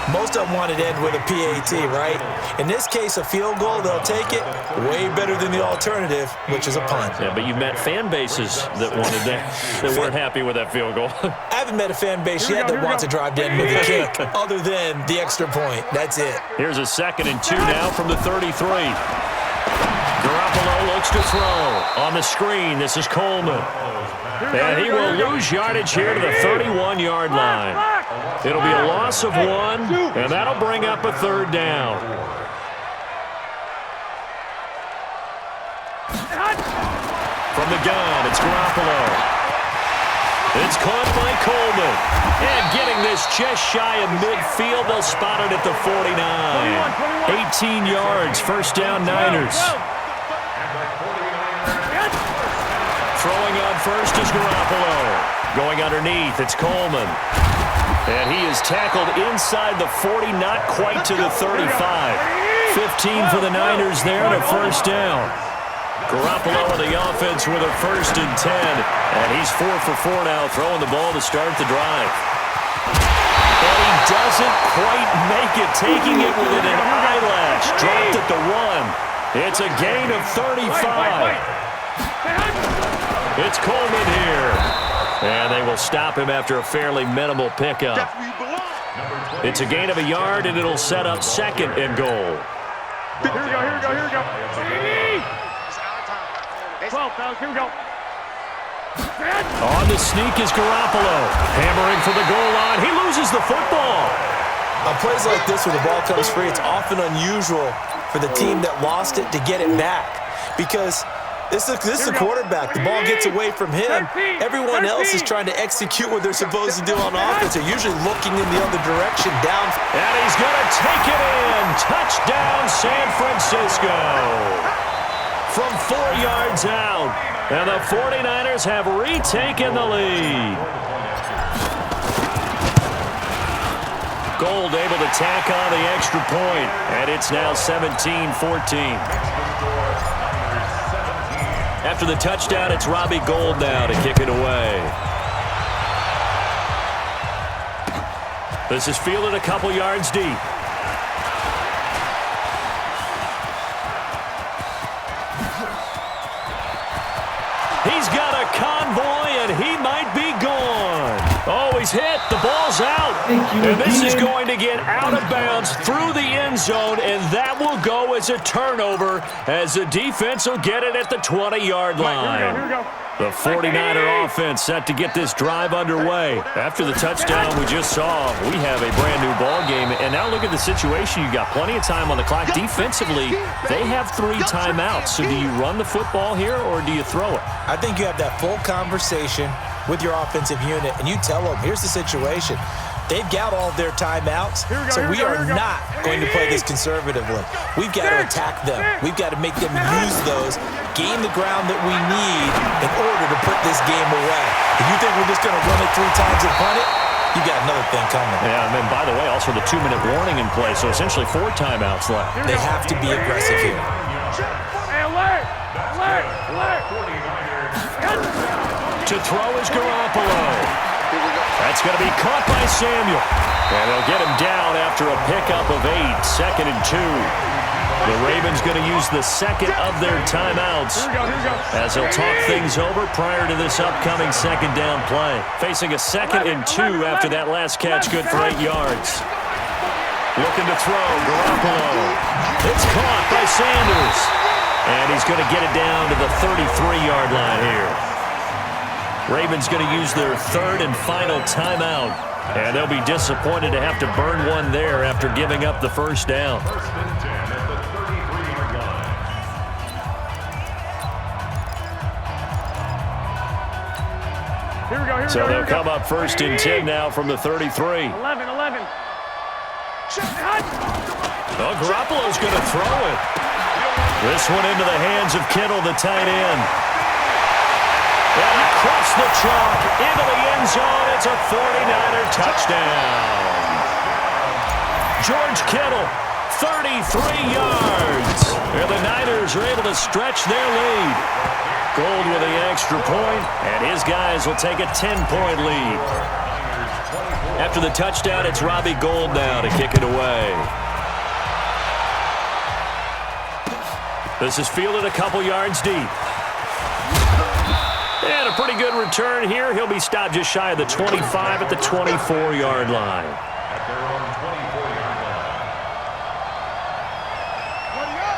Most of them wanted to end with a PAT, right? In this case, a field goal, they'll take it. Way better than the alternative, which is a punt. Yeah, but you've met fan bases that wanted that weren't happy with that field goal. I haven't met a fan base yet that wants to drive to end with a kick, other than the extra point. That's it. Here's a 2nd and 2 now from the 33. Garoppolo looks to throw. On the screen, this is Coleman. And he will lose yardage here to the 31-yard line. It'll be a loss of 1, and that'll bring up a 3rd down. From the gun, it's Garoppolo. It's caught by Coleman. And getting this just shy of midfield, they'll spot it at the 49. 18 yards, 1st down Niners. Throwing on first is Garoppolo. Going underneath, it's Coleman. And he is tackled inside the 40, not quite to the 35. 15 for the Niners there and a 1st down. Garoppolo on the offense with a 1st and 10. And he's 4 for 4 now, throwing the ball to start the drive. And he doesn't quite make it, taking it within an eyelash. Dropped at the 1. It's a gain of 35. It's Coleman here. And they will stop him after a fairly minimal pickup. It's a gain of a yard, and it'll set up 2nd and goal. Here we go, here we go, here we go. 12, fellas, here we go. On the sneak is Garoppolo. Hammering for the goal line. He loses the football. On plays like this where the ball comes free, it's often unusual for the team that lost it to get it back. Because this is the quarterback. The ball gets away from him. Everyone else is trying to execute what they're supposed to do on offense. They're usually looking in the other direction down. And he's going to take it in. Touchdown, San Francisco. From 4 yards out. And the 49ers have retaken the lead. Gold able to tack on the extra point. And it's now 17-14. After the touchdown, it's Robbie Gould now to kick it away. This is fielded a couple yards deep. He's got a convoy, and he might be gone. Oh, he's hit. The ball's out. And this is going to get out of bounds through the end zone, and that will go as a turnover as the defense will get it at the 20-yard line. Here we go. The 49er offense set to get this drive underway. After the touchdown we just saw, we have a brand-new ball game. And now look at the situation. You've got plenty of time on the clock. Defensively, they have 3 timeouts. So do you run the football here or do you throw it? I think you have that full conversation with your offensive unit, and you tell them, here's the situation. They've got all of their timeouts, so we are not going to play this conservatively. We've got to attack them. We've got to make them use those, gain the ground that we need in order to put this game away. If you think we're just going to run it 3 times and punt it, you got another thing coming. Yeah, and then, by the way, also the 2-minute warning in play, so essentially 4 timeouts left. They have to be aggressive here. Hey, alert! Alert! Alert! To throw is Garoppolo. That's going to be caught by Samuel. And they'll get him down after a pickup of 8, 2nd and 2. The Ravens going to use the 2nd of their timeouts as they'll talk things over prior to this upcoming 2nd down play. Facing a 2nd and 2 after that last catch, good for 8 yards. Looking to throw, Garoppolo. It's caught by Sanders. And he's going to get it down to the 33-yard line here. Ravens going to use their 3rd and final timeout. And they'll be disappointed to have to burn one there after giving up the 1st down. So they'll come up first and 10 now from the 33. 11. Well, Garoppolo's going to throw it. This one into the hands of Kittle, the tight end. And across the chalk, into the end zone. It's a 49er touchdown. George Kittle, 33 yards. And the Niners are able to stretch their lead. Gold with the extra point, and his guys will take a 10-point lead. After the touchdown, it's Robbie Gould now to kick it away. This is fielded a couple yards deep. And a pretty good return here. He'll be stopped just shy of the 25 at the 24-yard line. At their own 24-yard line.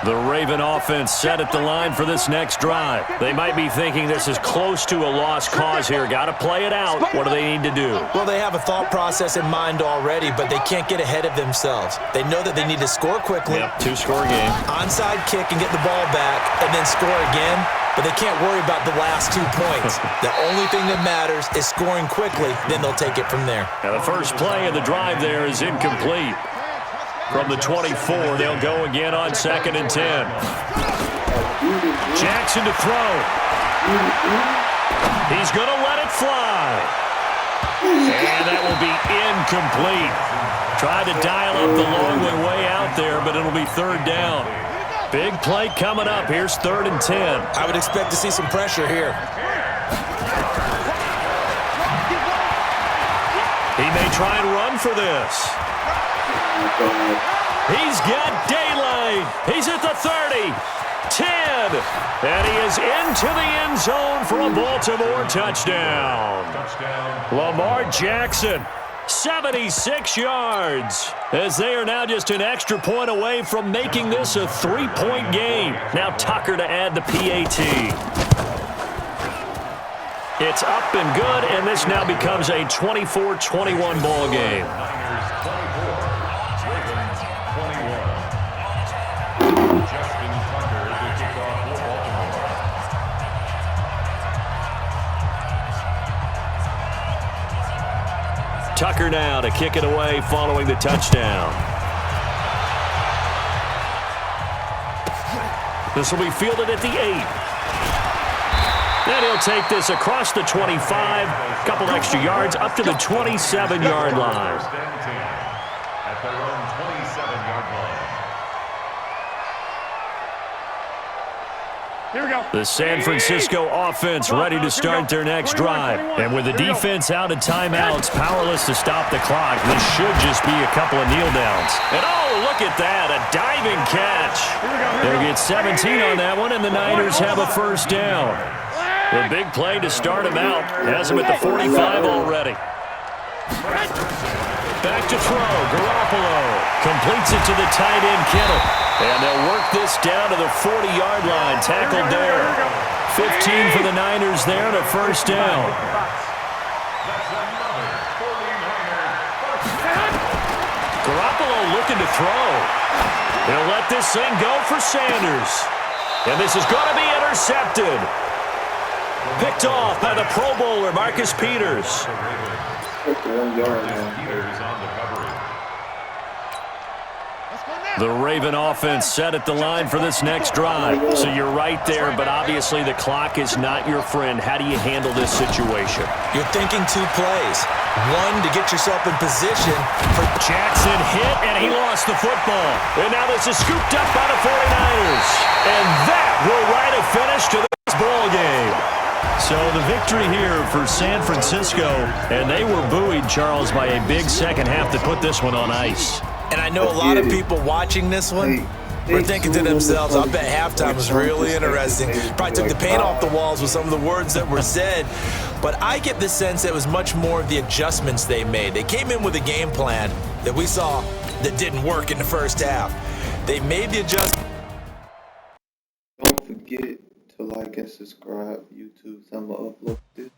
The Raven offense set at the line for this next drive. They might be thinking this is close to a lost cause here. Got to play it out. What do they need to do? Well, they have a thought process in mind already, but they can't get ahead of themselves. They know that they need to score quickly. Yep, two-score game. Onside kick and get the ball back, and then score again. But they can't worry about the last 2 points. The only thing that matters is scoring quickly. Then they'll take it from there. Now the first play of the drive there is incomplete. From the 24, they'll go again on 2nd and 10. Jackson to throw. He's going to let it fly. And that will be incomplete. Tried to dial up the long one way out there, but it'll be 3rd down. Big play coming up. Here's 3rd and 10. I would expect to see some pressure here. He may try and run for this. He's got daylight. He's at the 30, 10, and he is into the end zone for a Baltimore touchdown. Lamar Jackson, 76 yards, as they are now just an extra point away from making this a 3-point game. Now Tucker to add the PAT. It's up and good, and this now becomes a 24-21 ball game. Tucker now to kick it away following the touchdown. This will be fielded at the 8. Then he'll take this across the 25, a couple extra yards, up to the 27-yard line. At their own 27-yard line. Here we go. The San Francisco offense ready to start their next drive. And with the defense out of timeouts, powerless to stop the clock, this should just be a couple of kneel downs. And oh, look at that, a diving catch. They'll get 17 on that one, and the Niners have a 1st down. The big play to start him out has him at the 45 already. Back to throw, Garoppolo completes it to the tight end, Kittle. And they'll work this down to the 40-yard line, tackled there. 15 for the Niners there and a 1st down. Garoppolo looking to throw. He'll let this thing go for Sanders. And this is going to be intercepted. Picked off by the Pro Bowler, Marcus Peters. The Raven offense set at the line for this next drive. So you're right there, but obviously the clock is not your friend. How do you handle this situation? You're thinking 2 plays. One, to get yourself in position for Jackson hit, and he lost the football. And now this is scooped up by the 49ers. And that will write a finish to this ball game. So the victory here for San Francisco, and they were buoyed, Charles, by a big second half that put this one on ice. And I know a lot of people watching this one were thinking to themselves, I bet halftime was really interesting. Probably took the paint off the walls with some of the words that were said. But I get the sense it was much more of the adjustments they made. They came in with a game plan that we saw that didn't work in the first half. They made the adjustment. Don't forget to like and subscribe YouTube. I'm going to upload this.